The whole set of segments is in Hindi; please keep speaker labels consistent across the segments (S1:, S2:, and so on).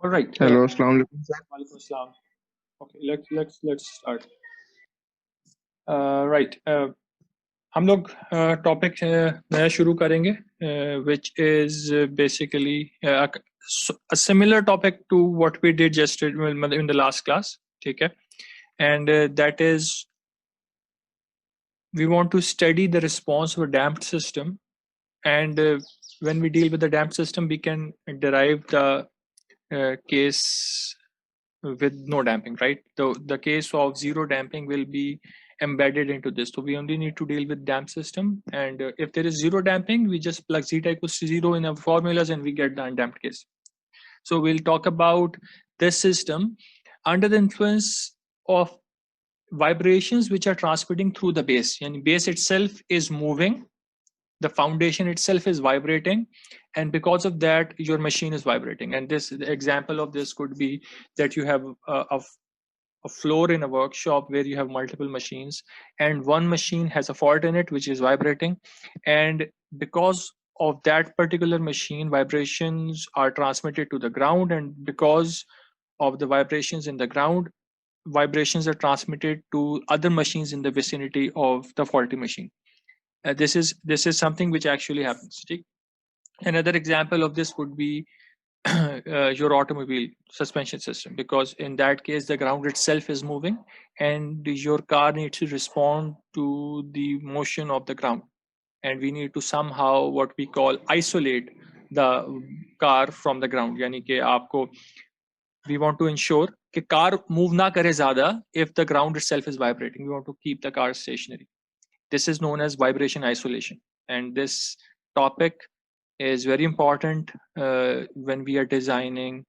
S1: All right.
S2: हेलो अस्सलाम वालेकुम sir.
S1: Walaikum assalam. Okay, let's start. Right. हम लोग टॉपिक नया शुरू करेंगे which is basically a similar topic to what we did just in the last class. ठीक है? And that is we want to study the response of a damped system, and when we deal with the damped system we can derive the case with no damping, right? The case of zero damping will be embedded into this. So we only need to deal with damp system, and if there is zero damping, we just plug zeta equals to 0 in our formulas and we get the undamped case. So we'll talk about this system under the influence of vibrations which are transmitting through the base, and base itself is moving, the foundation itself is vibrating, and because of that your machine is vibrating. And this, the example of this could be that you have a floor in a workshop where you have multiple machines, and one machine has a fault in it which is vibrating, and because of that particular machine vibrations are transmitted to the ground, and because of the vibrations in the ground, vibrations are transmitted to other machines in the vicinity of the faulty machine. This is something which actually happens. Another example of this would be your automobile suspension system, because in that case the ground itself is moving and your car needs to respond to the motion of the ground, and we need to somehow what we call isolate the car from the ground. यानी कि आपको we want to ensure कि car move ना करे ज़्यादा if the ground itself is vibrating. We want to keep the car stationary. This is known as vibration isolation, and this topic is very important when we are designing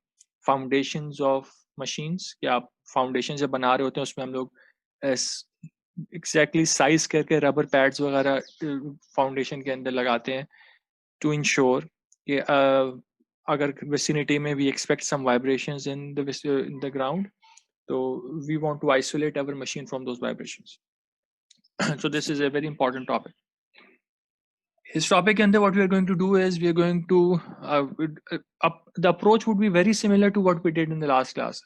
S1: foundations of machines. कि आप foundation जब बना रहे होते हैं उसमें हम लोग exactly size करके rubber pads वगैरह foundation के अंदर लगाते हैं to ensure कि अगर vicinity में we expect some vibrations in the ground, so we want to isolate our machine from those vibrations. So this is a very important topic. His topic and what we are going to do is we are going to the approach would be very similar to what we did in the last class,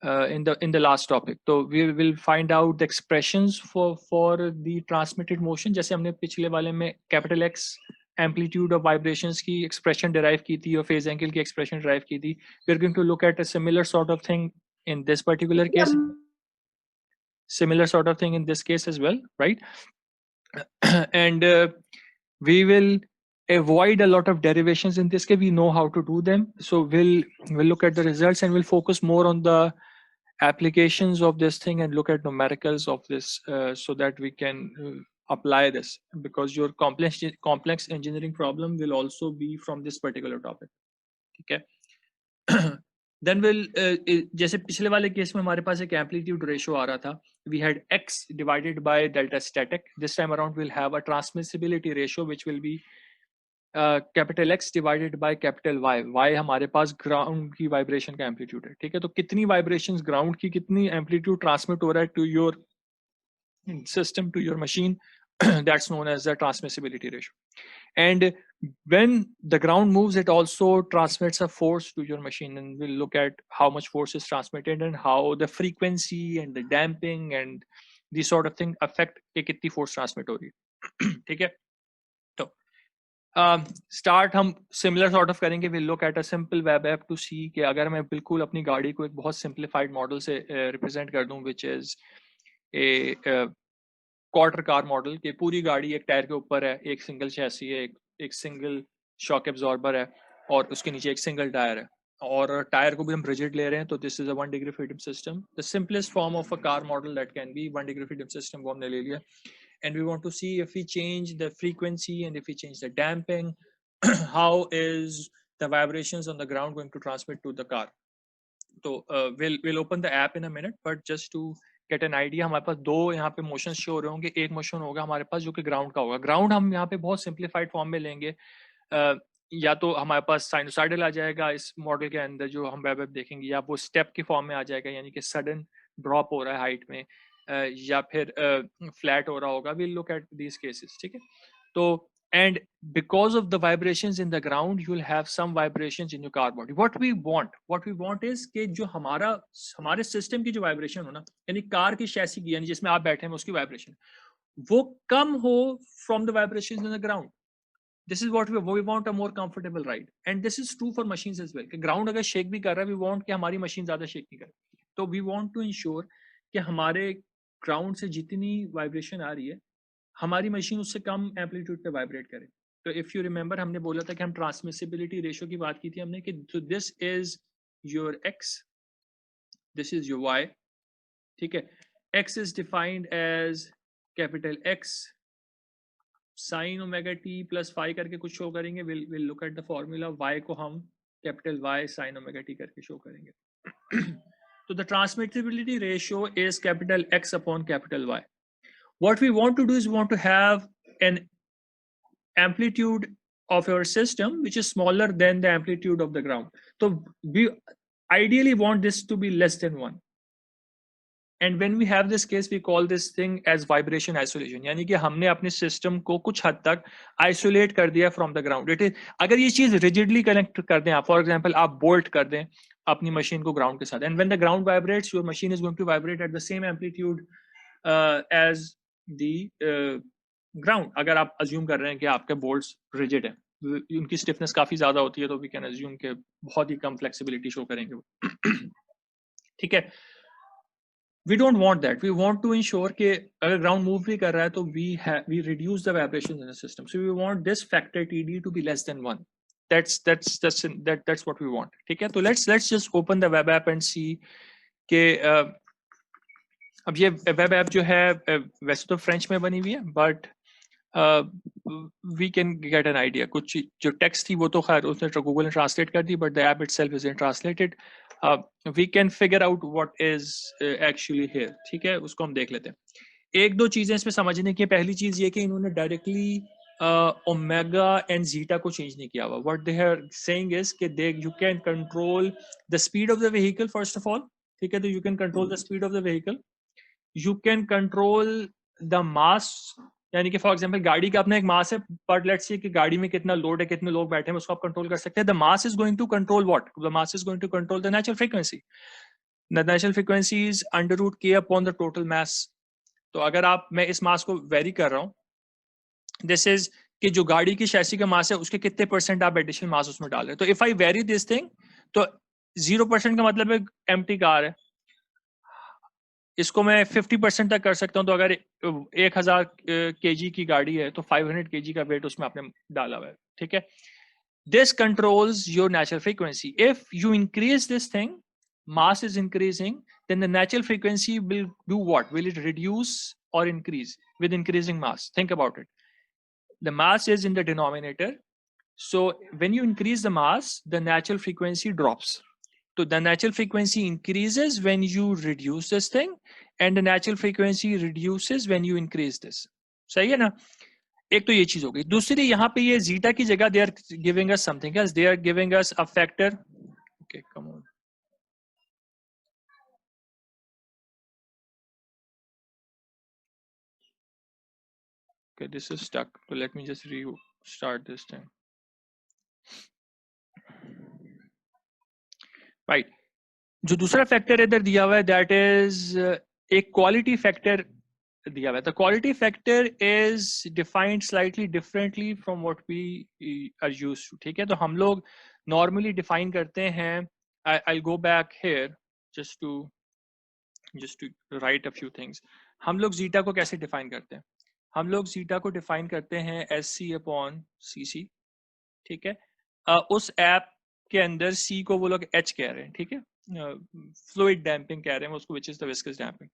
S1: in the last topic. So we will find out the expressions for the transmitted motion. जैसे हमने पिछले वाले में capital X amplitude of vibrations की expression derive की थी और phase angle की expression derive की थी. We are going to look at a similar sort of thing in this particular case. Similar sort of thing in this case as well, right? And we will avoid a lot of derivations in this case. We know how to do them, so we'll look at the results and we'll focus more on the applications of this thing and look at numericals of this, so that we can apply this, because your complex engineering problem will also be from this particular topic. Okay. Then we'll जैसे पिछले वाले केस में हमारे पास एक एम्पलीट्यूड रेशियो आ रहा था, we had x divided by delta static. This time around we'll have a transmissibility ratio which will be capital X divided by capital Y. Y हमारे पास ग्राउंड की वाइब्रेशन का एम्पलीट्यूड है, ठीक है? तो कितनी वाइब्रेशंस ग्राउंड की, कितनी एम्पलीट्यूड ट्रांसमिट हो रहा है to your system, to your machine, that's known as the transmissibility ratio. And when the ground moves, it also transmits a force to your machine, and we'll look at how much force is transmitted and how the frequency and the damping and these sort of thing affect कि कितनी force transmit हो रही है. ठीक है? तो start हम similar sort of करेंगे. We'll look at a simple web app to see कि अगर मैं बिल्कुल अपनी गाड़ी को एक बहुत simplified model से represent कर दूं, which is a quarter car model कि पूरी गाड़ी एक टायर के ऊपर है, एक सिंगल चैसी है, एक सिंगल शॉक एब्जॉर्बर है और उसके नीचे एक सिंगल टायर है, और टायर को भी हम रिजिड ले रहे हैं. तो this is a 1 degree freedom system, the simplest form of a car model that can be 1 degree freedom system को हमने ले लिया. And we want to see if we change the frequency and if we change the damping, how is the vibrations on the ground going to transmit to the car. तो we'll open the app in a minute, but just to get an idea, हमारे पास दो यहाँ पे मोशन शो हो रहे होंगे. एक मोशन होगा हमारे पास जो कि ग्राउंड का होगा. ग्राउंड हम यहाँ पे बहुत सिंप्लीफाइड फॉर्म में लेंगे. या तो हमारे पास साइनोसाइडल आ जाएगा इस मॉडल के अंदर जो हम वेब देखेंगे, या वो स्टेप के फॉर्म में आ जाएगा, यानी कि सडन ड्रॉप हो रहा है हाइट में, या फिर फ्लैट हो रहा होगा. Will look at these cases. ठीक है? तो and because of the vibrations in the ground you will have some vibrations in your car body. What we want is कि जो हमारे सिस्टम की जो वाइब्रेशन हो ना, यानी कार की शैसी की, यानी जिसमें आप बैठे हैं उसकी वाइब्रेशन वो कम हो from the vibrations in the ground. This is what we want, a more comfortable ride, and this is true for machines as well. कि ground अगर shake भी कर रहा है, we want कि हमारी machine ज़्यादा shake नहीं करे. तो we want to ensure कि हमारे ground से जितनी vibration आ रही है हमारी मशीन उससे कम एम्पलीट्यूड पे वाइब्रेट करे. तो इफ यू रिमेंबर हमने बोला था कि हम ट्रांसमिसिबिलिटी रेशियो की बात की थी हमने कि this is your X, this is your Y. ठीक है, X is defined as capital X sine omega T plus phi करके कुछ शो करेंगे. Will look at the formula. Y को हम capital Y sine omega T करके शो करेंगे. तो the transmissibility ratio is capital X upon capital Y. What we want to do is we want to have an amplitude of your system which is smaller than the amplitude of the ground. So we ideally want this to be less than 1. And when we have this case, we call this thing as vibration isolation. यानी कि हमने अपने system को कुछ हद तक isolate कर दिया from the ground. It is, अगर ये चीज rigidly connect कर दें आप, for example आप bolt कर दें अपनी machine को ground के साथ, and when the ground vibrates, your machine is going to vibrate at the same amplitude as the ground. अगर आप assume कर रहे हैं कि आपके bolts rigid हैं, उनकी stiffness काफी ज्यादा होती है, तो we can assume कि बहुत ही कम flexibility show करेंगे वो. ठीक है, we don't want that. We want to ensure कि अगर ground move भी कर रहा है तो we reduce the vibrations in the system. So we want this factor TD to be less than 1. That's what we want. ठीक है, तो let's just open the web app and see कि अब ये वेब ऐप जो है वैसे तो फ्रेंच में बनी हुई है, but we can get an idea. कुछ जो टेक्स्ट थी वो तो खैर उसने गूगल ने ट्रांसलेट कर दी, but the app itself is translated. We can figure out what is actually here. ठीक है, उसको हम देख लेते हैं. एक दो चीजें इसमें समझने की. पहली चीज ये कि इन्होंने डायरेक्टली ओमेगा एंड जीटा को चेंज नहीं किया हुआ. What they are saying is कि they you can control the speed of the vehicle first of all. ठीक है, तो you can control the speed of the vehicle. You can control the mass, यानी कि फॉर एग्जाम्पल गाड़ी का अपना एक मास है, बट लेट्स से कि गाड़ी में कितना लोड है, कितने लोग बैठे हैं, उसको आप कंट्रोल कर सकते हैं. The mass is going to control what? The mass is going to control the natural frequency. The natural frequency is under root K upon the total mass. तो अगर मैं इस मास को वेरी कर रहा हूं, दिस इज कि जो गाड़ी की शैसी का मास है उसके कितने परसेंट आप एडिशनल मास उसमें डाल रहे हैं. तो if I very this thing, तो 0% का मतलब है एम्प्टी कार है. इसको मैं 50% तक कर सकता हूं. तो अगर 1000 kg की गाड़ी है तो 500 kg का वेट उसमें आपने डाला हुआ है. ठीक है, this controls your natural frequency. If you increase this thing, mass is increasing, then the natural frequency will do what? Will it reduce or increase with increasing mass? Think about it. The mass is in the denominator, so when you increase the mass, the natural frequency drops. So the natural frequency increases when you reduce this thing, and the natural frequency reduces when you increase this. सही है ना? एक तो ये चीज हो गई. दूसरी यहाँ पे ये जीटा की जगह they are giving us something else. They are giving us a factor. Okay, come on. Okay, this is stuck. So let me just restart this thing. Right. जो दूसरा फैक्टर इधर दिया हुआ है, that is एक क्वालिटी फैक्टर दिया हुआ है. The quality factor is defined slightly differently from what we are used to. ठीक है, तो हम लोग normally define करते हैं. I'll go back here just to write a few things. हम लोग zeta को कैसे define करते हैं? हम लोग zeta को define करते हैं SC upon CC. ठीक है, उस ऐप के अंदर C को वो लोग H कह रहे हैं. ठीक है, फ्लूइड डैम्पिंग कह रहे हैं उसको, which is the viscous damping.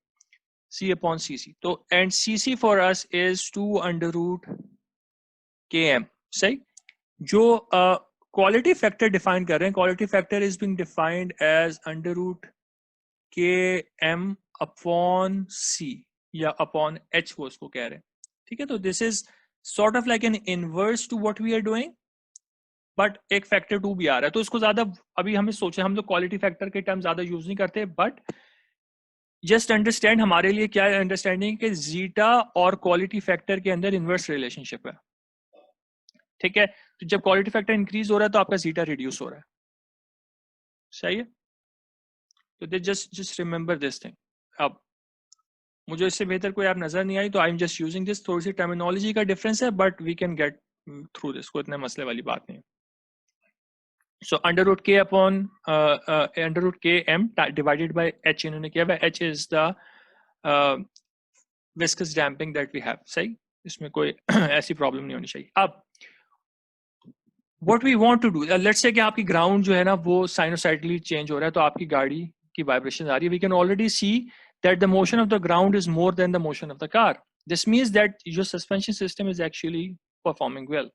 S1: C upon CC. तो and CC for us is 2 under root km. सही. जो quality factor define कर रहे हैं, quality factor is being defined as under root km upon C या upon H वो उसको कह रहे हैं. ठीक है, तो this is sort of like an inverse to what we are doing, but एक फैक्टर 2 भी आ रहा है. तो इसको ज्यादा अभी हमें सोचे, हम लोग क्वालिटी फैक्टर के टर्म ज्यादा यूज नहीं करते, बट जस्ट अंडरस्टैंड हमारे लिए क्या अंडरस्टैंडिंग कि जीटा और क्वालिटी फैक्टर के अंदर इनवर्स रिलेशनशिप है. ठीक है। तो जब क्वालिटी फैक्टर इंक्रीज हो रहा है तो आपका जीटा रिड्यूस हो रहा है, सही है। तो जस्ट रिमेंबर दिस थिंग। अब मुझे इससे बेहतर कोई आप नजर नहीं आई तो I am just using this, थोड़ी सी टर्मिनोलॉजी का डिफरेंस है but we can get through this, कोई इतने मसले वाली बात नहीं। So under root k upon under root k m divided by h इन्होंने किया है, h is the viscous damping that we have, सही, इसमें कोई ऐसी प्रॉब्लम नहीं होनी चाहिए। अब what we want to do, let's say कि आपकी ग्राउंड जो है ना वो साइनोसाइडली चेंज हो रहा है, तो आपकी गाड़ी की वाइब्रेशन आ रही है, we can already see that the motion of the ground is more than the motion of the car. This means that your suspension system is actually performing well.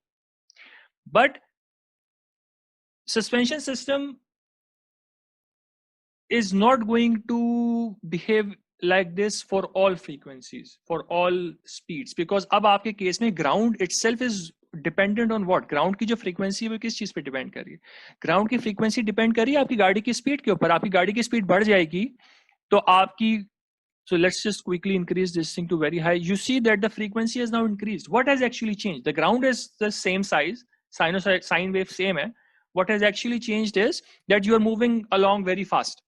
S1: But suspension system is not going to behave like this for all frequencies, for all speeds, because अब आपके केस में ground itself is dependent on what? Ground की जो frequency है वो किस चीज पे depend कर रही है? Ground की frequency depend कर रही है आपकी गाड़ी की speed के ऊपर। आपकी गाड़ी की speed बढ़ जाएगी तो आपकी, so let's just quickly increase this thing to very high. You see that the frequency has now increased. What has actually changed? The ground is the same size, sinusoid sine wave same है. What has actually changed is that you are moving along very fast.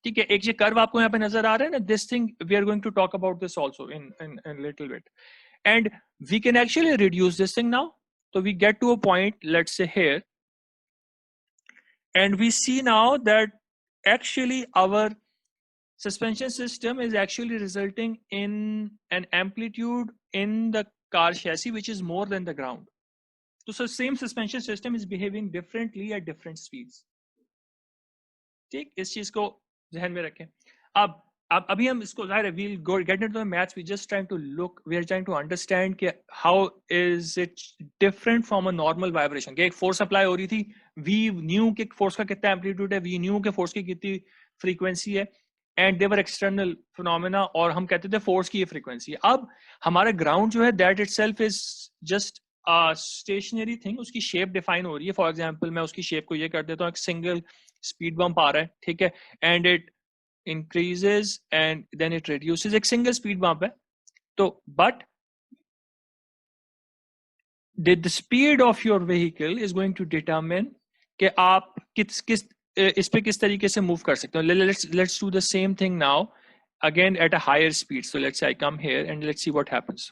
S1: ठीक है, एक ये कर्व आपको यहाँ पे नजर आ रहा है ना, this thing we are going to talk about this also in little bit, and we can actually reduce this thing now. So we get to a point, let's say here, and we see now that actually our suspension system is actually resulting in an amplitude in the car chassis which is more than the ground. So same suspension system is behaving differently at different speeds. ठीक, इस चीज को ध्यान में रखें। अब अभी हम इसको जाहिर है we'll go get into the maths, we just trying to look, we are trying to understand कि how is it different from a normal vibration। कि एक फोर्स अप्लाई हो रही थी, we knew कि फोर्स का कितना एम्पलीट्यूड है, we knew कि फोर्स की कितनी फ्रीक्वेंसी है, एंड देवर एक्सटर्नल फिनोमेना, और हम कहते थे फोर्स की ये फ्रीक्वेंसी है। अब हमारा ग्राउंड जो है that itself is just stationary thing, उसकी शेप डिफाइन हो रही है। फॉर एग्जांपल मैं उसकी शेप को ये कर देता हूँ, एक सिंगल स्पीड बम्प आ रहा है, ठीक है, and it increases and then it reduces, एक सिंगल स्पीड बम्प है। तो but the speed of your vehicle is going to determine कि आप किस इस पे किस तरीके से मूव कर सकते हो। let's do the same thing now again at a higher speed. So let's say I come here and let's see what happens.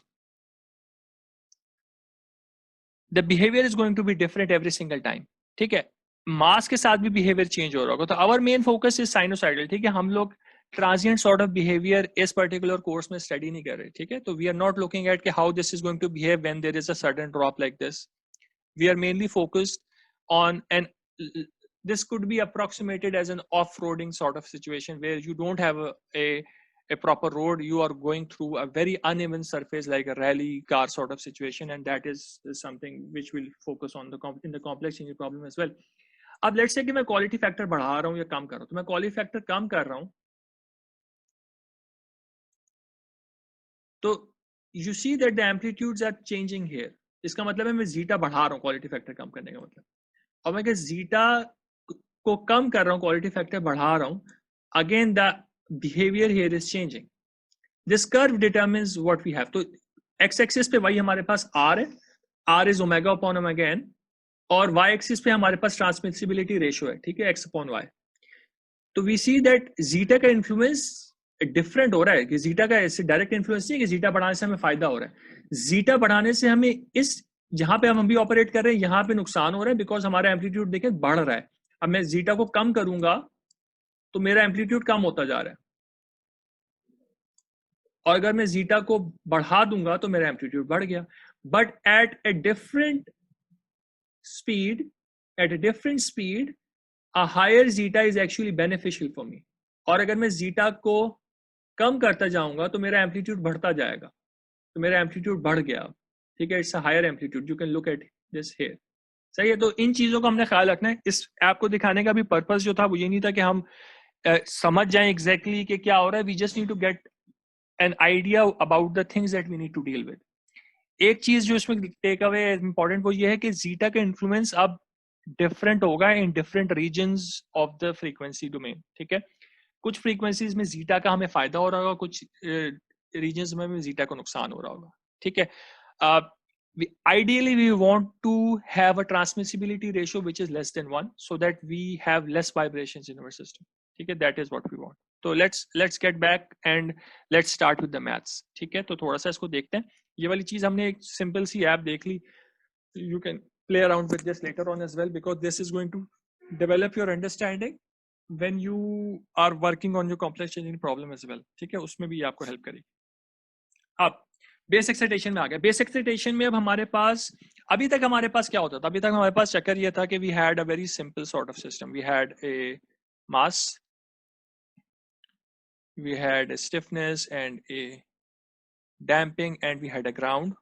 S1: The behavior is going to be different every single time, ठीक है। मास के साथ भी बिहेवियर चेंज हो रहा होगा। तो our main focus is sinusoidal, ठीक है। हम लोग ट्रांजिएंट सॉर्ट ऑफ बिहेवियर इस पर्टिकुलर कोर्स में स्टडी नहीं कर रहे, ठीक है। तो we are not looking at कि how this is going to behave when there is a sudden drop like this. We are mainly focused on an this could be approximated as an off-roading sort of situation where you don't have a proper road, you are going through a very uneven surface like a rally car sort of situation, and that is something which will focus on in the complex engineering problem as well. अब लेट्स से कि मैं क्वालिटी फैक्टर बढ़ा रहा हूं या कम कर रहा हूं, तो मैं क्वालिटी फैक्टर कम कर रहा हूं तो you see that the amplitudes are changing here. इसका मतलब है मैं जीटा बढ़ा रहा हूं क्वालिटी फैक्टर कम करने का मतलब। और मैं जीटा को कम कर रहा हूं, क्वालिटी फैक्टर बढ़ा रहा हूं, again the behaviour here is changing. This curve determines what we have. तो एक्स एक्सिस पे वही हमारे पास आर है, R is omega upon omega N, और वाई एक्सिस पे हमारे पास ट्रांसमिसिबिलिटी रेशियो है, ठीक है, एक्स अपॉन वाई। तो वी सी दैट जीटा का इन्फ्लुएंस डिफरेंट हो रहा है, कि जीटा का ऐसे डायरेक्ट इन्फ्लुएंस नहीं है कि जीटा बढ़ाने से हमें फायदा हो रहा है। जीटा बढ़ाने से हमें इस जहां पे हम अभी ऑपरेट कर रहे हैं यहाँ पे नुकसान हो रहा है, बिकॉज हमारा एम्पलीट्यूड देखें बढ़ रहा है। अब मैं जीटा को कम करूंगा तो मेरा एम्पलीट्यूड कम होता जा रहा है, और अगर मैं जीटा को बढ़ा दूंगा तो मेरा एम्पलीट्यूड बढ़ गया। But at a different speed a higher zeta is actually beneficial for me। और अगर मैं जीटा को कम करता जाऊंगा तो मेरा एम्पलीट्यूड बढ़ता जाएगा, तो मेरा एम्पलीट्यूड बढ़ गया, ठीक है, it's a higher amplitude, you can look at this here, सही है। तो इन चीजों का हमने ख्याल रखना है। इस ऐप को दिखाने का भी पर्पस जो था वो ये नहीं था कि हम समझ जाएं एग्जैक्टली कि क्या हो रहा है, we just need to get an idea about the things that we need to deal with. एक चीज जो इसमें टेक अवे इंपॉर्टेंट वो ये है कि जीटा का इन्फ्लुएंस अब डिफरेंट होगा in different regions of the frequency domain, ठीक है। कुछ फ्रीक्वेंसीज में जीटा का हमें फायदा हो रहा होगा, कुछ रीजन्स में जीटा को नुकसान हो रहा होगा, ठीक है। Ideally we want to have a transmissibility ratio which is less than 1 so that we have less vibrations in our system. ठीक है, that is what we want. So let's get back and let's start with the maths. ठीक है, तो थोड़ा सा इसको देखते हैं. ये वाली चीज हमने एक सिंपल सी ऐप देख ली. You can play around with this later on as well because this is going to develop your understanding when you are working on your complex engineering problem as well. ठीक है, उसमें भी ये आपको हेल्प करेगी. अब बेस एक्साइटेशन में आ गया. बेस एक्साइटेशन में अब हमारे पास, अभी तक हमारे पास क्या होता था? अभी तक हमारे पास चक्कर ये था कि we had a very simple sort of system. We had a mass, we had a stiffness and a damping, and we had a ground,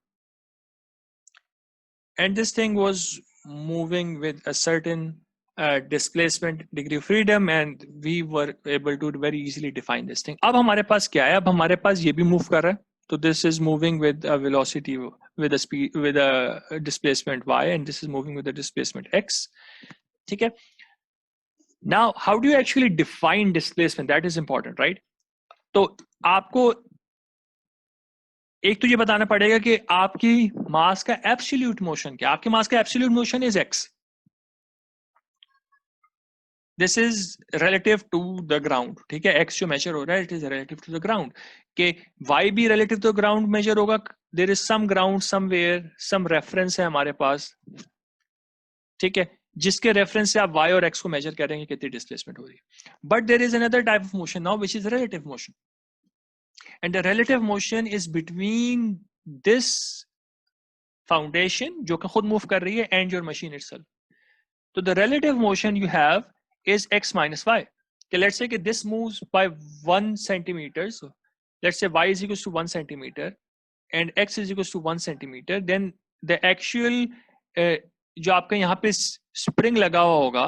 S1: and this thing was moving with a certain displacement degree of freedom, and we were able to very easily define this thing. अब हमारे पास क्या है? अब हमारे पास ये भी मूव कर रहा है. So this is moving with a velocity, with a speed, with a displacement y, and this is moving with a displacement x. ठीक है? Now, how do you actually define displacement? That is important, right? तो आपको एक तो ये बताना पड़ेगा कि आपकी मास का एब्सोल्यूट मोशन क्या. आपके मास का absolute motion is x. This is relative to the ground. ठीक है, x जो मेजर हो रहा है it is relative to the ground. के y भी relative to the ground measure होगा. There is some ground somewhere, some reference है हमारे पास. ठीक है, जिसके रेफरेंस से आप y और x को मेजर करेंगे कितनी डिस्प्लेसमेंट हो रही है. But there is another type of motion now which is relative motion, and the relative motion is between this foundation जो कि खुद मूव कर रही है एंड योर मशीन इटसेल्फ. तो the relative motion you have is x minus y. Okay, let's say this moves by 1 centimeter. So let's say y is equals to 1 centimeter and x is equals to 1 centimeter. Then the actual जो आपका यहाँ पे स्प्रिंग लगा हुआ होगा,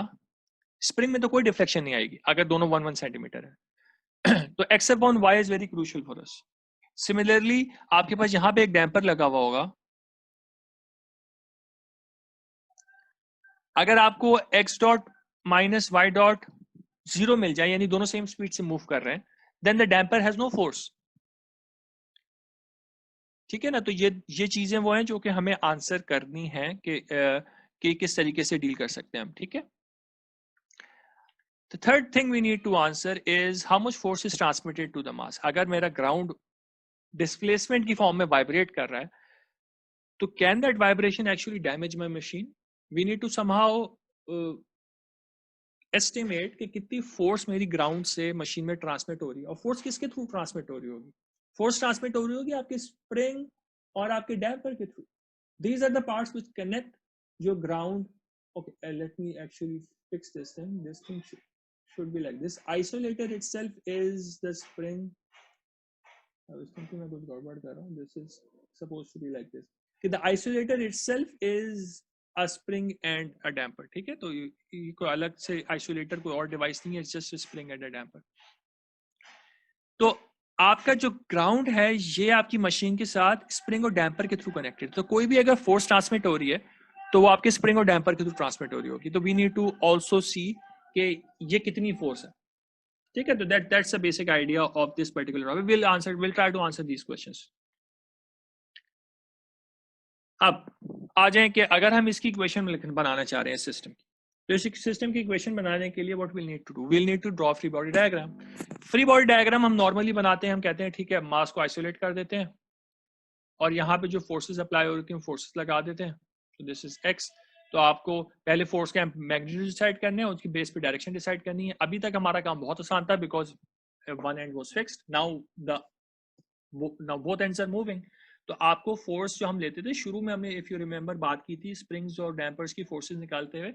S1: स्प्रिंग में तो कोई डिफ्लेक्शन नहीं आएगी अगर दोनों 1 सेंटीमीटर है. तो x upon y is very crucial for us. Similarly, आपके पास यहाँ पे एक डैम्पर लगा हुआ होगा. अगर आपको x dot minus Y dot zero मिल जाए, यानी दोनों सेम स्पीड से मूव कर रहे हैं, then the damper has no force. ठीक है ना. तो ये चीजें वो हैं जो कि हमें आंसर करनी है कि किस तरीके से डील कर सकते हैं हम. ठीक है. The third thing we need to answer is how much force is transmitted to the mass. अगर मेरा ग्राउंड डिस्प्लेसमेंट की फॉर्म में वाइब्रेट कर रहा है, तो can that vibration actually damage my machine? We need to somehow estimate कि कितनी फोर्स मेरी ग्राउंड से मशीन में ट्रांसमिट हो रही है. और फोर्स किसके थ्रू ट्रांसमिट हो रही होगी? फोर्स ट्रांसमिट हो रही होगी आपके स्प्रिंग और आपके डैम्पर के through. These are the parts which connect your ground. Okay, let me actually fix this thing. This thing should be like this. Isolator itself is the spring. I was thinking मैं कुछ गड़बड़ कर रहा हूँ. This is supposed to be like this. कि the isolator itself is a spring and a damper. ठीक है, तो ये कोई अलग से आइसोलेटर कोई और डिवाइस नहीं है, it's just a spring and a damper. तो आपका जो ग्राउंड है ये आपकी मशीन के साथ स्प्रिंग और डैम्पर के थ्रू कनेक्टेड. तो कोई भी अगर फोर्स ट्रांसमिट हो रही है तो वो आपके स्प्रिंग और डैम्पर के थ्रू ट्रांसमिट हो रही होगी. तो we need to also see कि ये कितनी फोर्स है. ठीक है, तो that's the basic idea of this particular topic. Will try to answer these questions. अब आ जाए कि अगर हम इसकी इक्वेशन बनाना चाह रहे हैं सिस्टम की, तो इस सिस्टम की इक्वेशन बनाने के लिए what will need to do? Will need to draw free body diagram. Free body diagram हम नॉर्मली बनाते हैं. हम कहते हैं ठीक है, मास को आइसोलेट कर देते हैं और यहाँ पे जो फोर्सेस अप्लाई हो रही थी फोर्सेस लगा देते हैं. तो दिस इज एक्स. तो आपको पहले फोर्स का मैग्नीट्यूड डिसाइड करने हैं, उसकी बेस पे डायरेक्शन डिसाइड करनी है. अभी तक हमारा काम बहुत आसान था because one end was fixed. Now both ends are moving. तो आपको फोर्स जो हम लेते थे शुरू में, हमने इफ यू रिमेंबर बात की थी स्प्रिंग्स और डैम्पर्स की फोर्सेस निकालते हुए,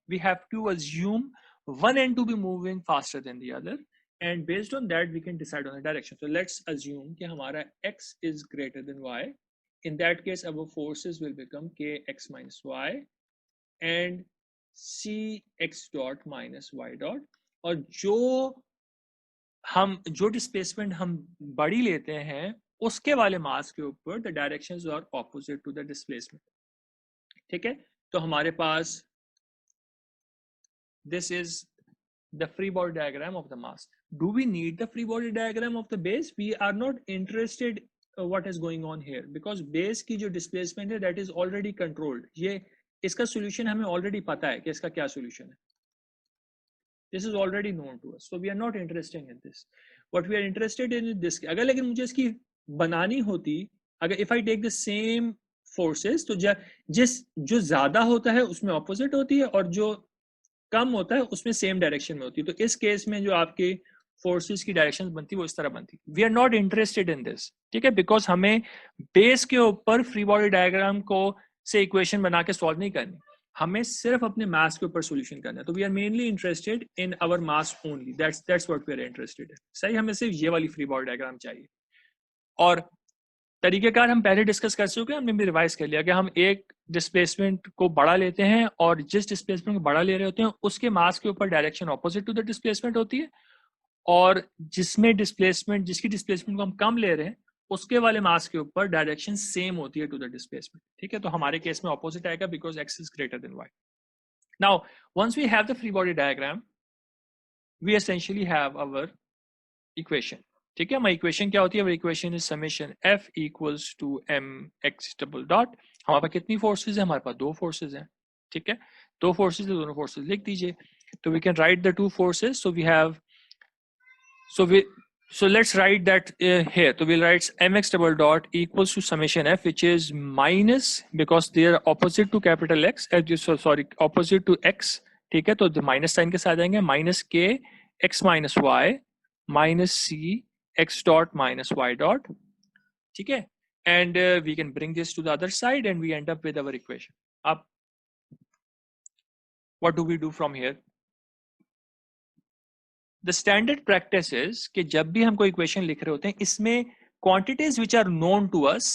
S1: we have to assume one end to be moving faster than the other, and based on that we can decide on the direction. So let's assume कि हमारा x is greater than y. In that case our forces will become kx minus y and cx dot minus y dot. और जो डिस्प्लेसमेंट हम बड़ी लेते हैं उसके वाले मास के ऊपर the directions are opposite to the displacement. ठीक है, तो हमारे पास this is the free body diagram of the mass. Do we need the free body diagram of the base? We are not interested what is going on here, because base की जो displacement है that is already controlled. ये इसका solution हमें already पता है कि इसका क्या solution है. This is already known to us, so we are not interested in this. What we are interested in is this. अगर लेकिन मुझे इसकी बनानी होती, अगर if I take the same forces, तो जो ज़्यादा होता है उसमें opposite होती है और जो कम होता है उसमें सेम डायरेक्शन में होती है. तो इस केस में जो आपके फोर्सेस की डायरेक्शन बनती है वो इस तरह बनती है. We are not interested in this, ठीक है, बिकॉज हमें बेस के ऊपर फ्री बॉडी डायग्राम को से इक्वेशन बना के सॉल्व नहीं करनी, हमें सिर्फ अपने मास के ऊपर सॉल्यूशन करना है. तो we are mainly interested in our mass only. That's what we are interested in. सही, हमें सिर्फ ये वाली फ्री बॉडी डायग्राम चाहिए. और तरीकेकार हम पहले डिस्कस कर चुके हैं, हमने भी रिवाइज कर लिया कि हम एक डिस्प्लेसमेंट को बड़ा लेते हैं और जिस डिस्प्लेसमेंट को बड़ा ले रहे होते हैं उसके मास के ऊपर direction opposite to the displacement होती है, और जिसकी डिस्प्लेसमेंट को हम कम ले रहे हैं उसके वाले मास के ऊपर डायरेक्शन सेम होती है टू द डिस्प्लेसमेंट. ठीक है, तो हमारे केस में ऑपोजिट आएगा because x is greater than y. Now once we have the free body diagram, we essentially have our equation. ठीक है, हमारी इक्वेशन क्या होती है? Equation is summation F equals to m x double dot. हमारे पास कितनी फोर्सेज है? हमारे पास दो फोर्सेज हैं. ठीक है, दो फोर्सेज है, दोनों फोर्सेज लिख दीजिए. तो we can write the two forces. So we have so let's write that here. So we'll write mx double dot equals to summation f, which is minus, because they are opposite to capital X, opposite to x. ठीक है, तो माइनस साइन के साथ आएंगे, माइनस के x माइनस वाई माइनस सी x dot minus y dot. ठीक है, and we can bring this to the other side and we end up with our equation. Up, what do we do from here? The standard practice is कि जब भी हम कोई equation लिख रहे होते हैं, इसमें quantities which are known to us,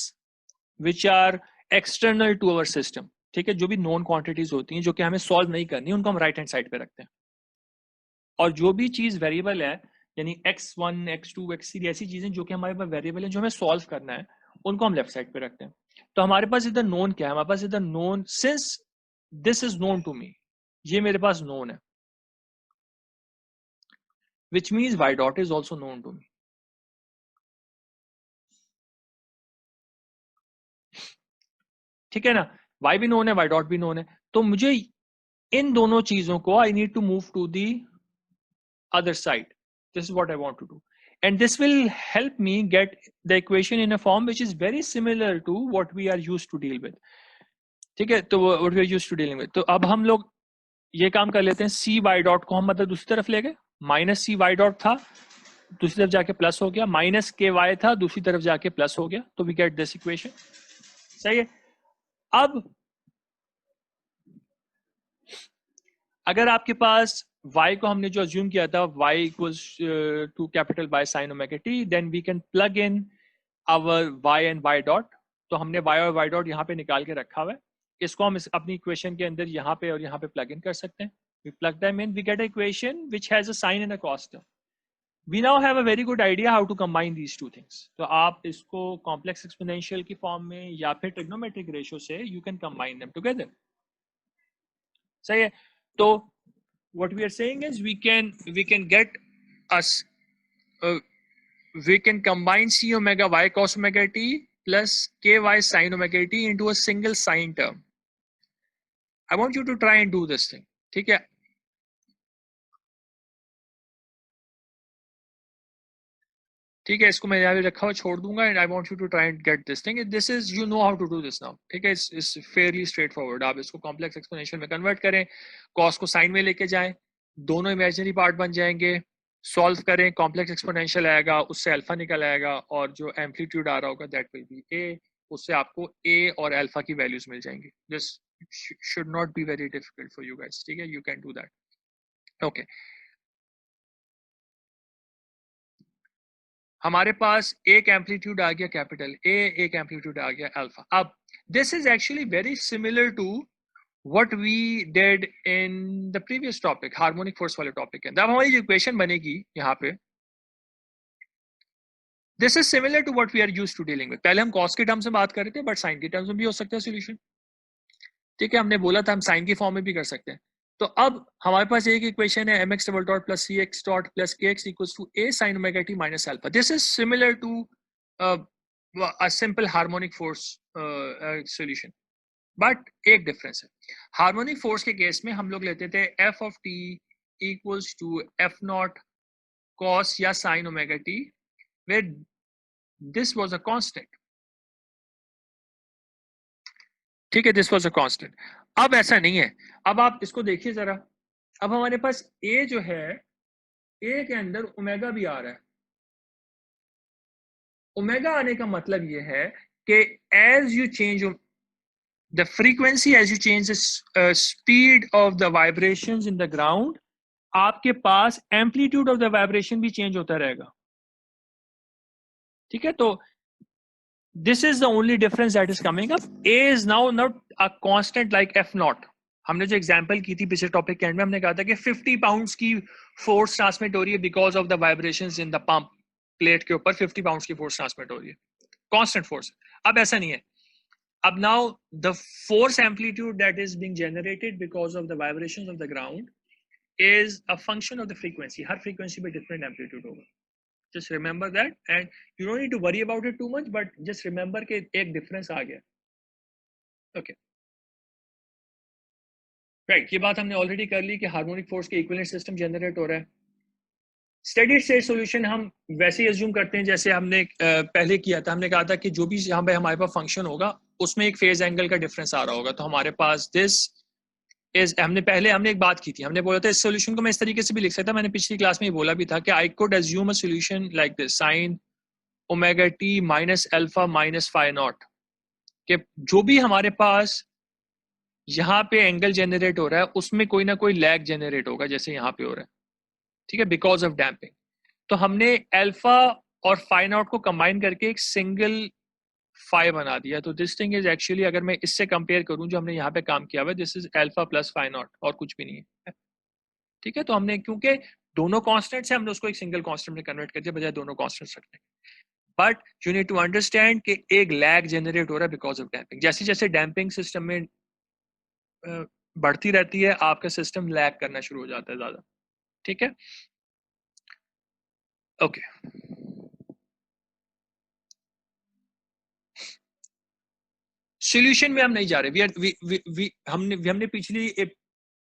S1: which are external to our system, ठीक है, जो भी known quantities होती हैं जो कि हमें solve नहीं करनी, उनको हम right hand side पे रखते हैं. और जो भी चीज वेरिएबल है, यानी x1, x2, x3 ऐसी चीजें जो कि हमारे पास वेरिएबल है जो हमें सॉल्व करना है, उनको हम लेफ्ट साइड पे रखते हैं. तो हमारे पास इधर नोन क्या है? हमारे पास इधर known, since this is known to me, ये मेरे पास नोन है, which means y dot is also known to me. ठीक है ना, y भी नोन है, y डॉट भी नोन है. तो मुझे इन दोनों चीजों को I need to move to the other side. This is what I want to do, and this will help me get the equation in a form which is very similar to what we are used to deal with. ठीक है, तो what we are used to dealing with. तो अब हम लोग ये काम कर लेते हैं, सी वाई डॉट को हम मतलब दूसरी तरफ ले गए, माइनस सी वाई डॉट था, दूसरी तरफ जाके प्लस हो गया, माइनस के वाई था, दूसरी तरफ जाके प्लस हो गया, तो वी गेट दिस इक्वेशन. सही है. अब अगर आपके पास y को हमने जो अज्यूम किया था y equals to capital by sine omega t, then we can plug in our y and y dot. तो हमने y और y डॉट यहाँ पे निकाल के रखा हुआ है, इसको हम अपनी इक्वेशन के अंदर यहाँ पे और यहाँ पे प्लग इन कर सकते हैं. We plug them in, we get a equation which has a sine and a cos term. We now have a very good idea how to combine these two things. तो आप इसको कॉम्प्लेक्स एक्सपोनेंशियल की फॉर्म में या फिर ट्रिग्नोमेट्रिक रेशियो से you can combine them together. सही है. तो what we are saying is we can get us we can combine c omega y cos omega t plus ky sin omega t into a single sine term. I want you to try and do this thing. ठीक है, ठीक है, इसको मैं यहाँ पे रखा हुआ छोड़ दूंगा, and I want you to try and get this thing. This is, you know how to do this now. ठीक है, इट्स फेयरली स्ट्रेट फॉरवर्ड. आप इसको कॉम्प्लेक्स एक्सपोनेंशियल में कन्वर्ट करें, कॉस को साइन में लेके जाएं, दोनों इमेजिनरी पार्ट बन जाएंगे, सॉल्व करें, कॉम्प्लेक्स एक्सपोनेंशियल आएगा, उससे अल्फा निकल आएगा, और जो एम्पलीट्यूड आ रहा होगा दैट विल बी ए, उससे आपको ए और अल्फा की वैल्यूज मिल जाएंगी. This should not be very difficult for you guys. ठीक है, you can do that. Okay, हमारे पास एक एम्पलीट्यूड आ गया कैपिटल ए, एक एम्पलीट्यूड आ गया अल्फा. अब this is actually very similar to what we did in the previous topic, harmonic force वाले टॉपिक के अंदर. अब हमारी जो इक्वेशन बनेगी यहाँ पे, this is similar to what we are used to dealing with. पहले हम कॉस के टर्म्स में बात कर रहे थे, बट साइन के टर्म्स में भी हो सकता है सोल्यूशन. ठीक है, हमने बोला था हम साइन की फॉर्म में भी कर सकते हैं. तो अब हमारे पास एक इक्वेशन है mx double dot plus cx dot plus kx equals to a sin omega t minus alpha. This is similar to a simple harmonic force solution. But एक डिफरेंस है, हार्मोनिक फोर्स के केस में हम लोग लेते थे f of t equals to f naught cos या sine omega t, where this was a constant. ठीक है, दिस वाज अ कांस्टेंट. अब ऐसा नहीं है. अब आप इसको देखिए जरा. अब हमारे पास ए जो है, ए के अंदर ओमेगा भी आ रहा है. ओमेगा आने का मतलब ये है कि as you change the frequency, as you change the speed of the vibrations in the ground, आपके पास amplitude of the vibration भी change होता रहेगा. ठीक है, तो this is the only difference that is coming up. A is now not a constant like F naught. हमने जो एग्जांपल की थी पिछले टॉपिक के एंड में, हमने कहा था कि 50 पाउंड्स की फोर्स ट्रांसमिट हो रही है because of the vibrations in the pump plate के ऊपर 50 पाउंड्स की फोर्स ट्रांसमिट हो रही है, कांस्टेंट फोर्स. अब ऐसा नहीं है. अब now the force amplitude that is being generated because of the vibrations of the ground is a function of the frequency. Her frequency पे different amplitude होगा. Just remember that, and you don't need to worry about it too much, but just remember कि एक difference आ गया. Okay. Right. ये बात हमने already कर ली कि harmonic force के equivalent system generate हो रहा है. स्टेडी स्टेट सॉल्यूशन हम वैसे ही अज्यूम करते हैं जैसे हमने पहले किया था. हमने कहा था कि जो भी यहाँ पे हमारे पास फंक्शन होगा उसमें एक फेज एंगल का डिफरेंस आ रहा होगा. तो हमारे पास दिस इज, हमने एक बात की थी, हमने बोला था इस सॉल्यूशन को मैं इस तरीके से भी लिख सकता. मैंने पिछली क्लास में बोला भी था कि I could assume a solution like this, sine omega t minus alpha minus phi naught, कि जो भी हमारे पास यहाँ पे एंगल जनरेट हो रहा है उसमें कोई ना कोई लैग जनरेट होगा जैसे यहाँ पे हो रहा है. ठीक है, बिकॉज ऑफ डैम्पिंग. तो हमने अल्फा और फाई नॉट को कंबाइन करके एक सिंगल फाई बना दिया. तो दिस थिंग इज एक्चुअली, अगर मैं इससे कंपेयर करूं जो हमने यहाँ पे काम किया हुआ है, this is alpha plus phi naught और कुछ भी नहीं है. ठीक है, तो हमने क्योंकि दोनों कांस्टेंट्स हैं हमने उसको एक सिंगल कांस्टेंट में कन्वर्ट कर दिया बजाय दोनों कांस्टेंट्स रखने. But you need to understand कि एक लैग जनरेट हो रहा है बिकॉज ऑफ डैम्पिंग. जैसे जैसे डैम्पिंग सिस्टम में बढ़ती रहती है आपका सिस्टम लैग करना शुरू हो जाता है ज्यादा. ठीक है, ओके. सॉल्यूशन में हम नहीं जा रहे. हमने पिछली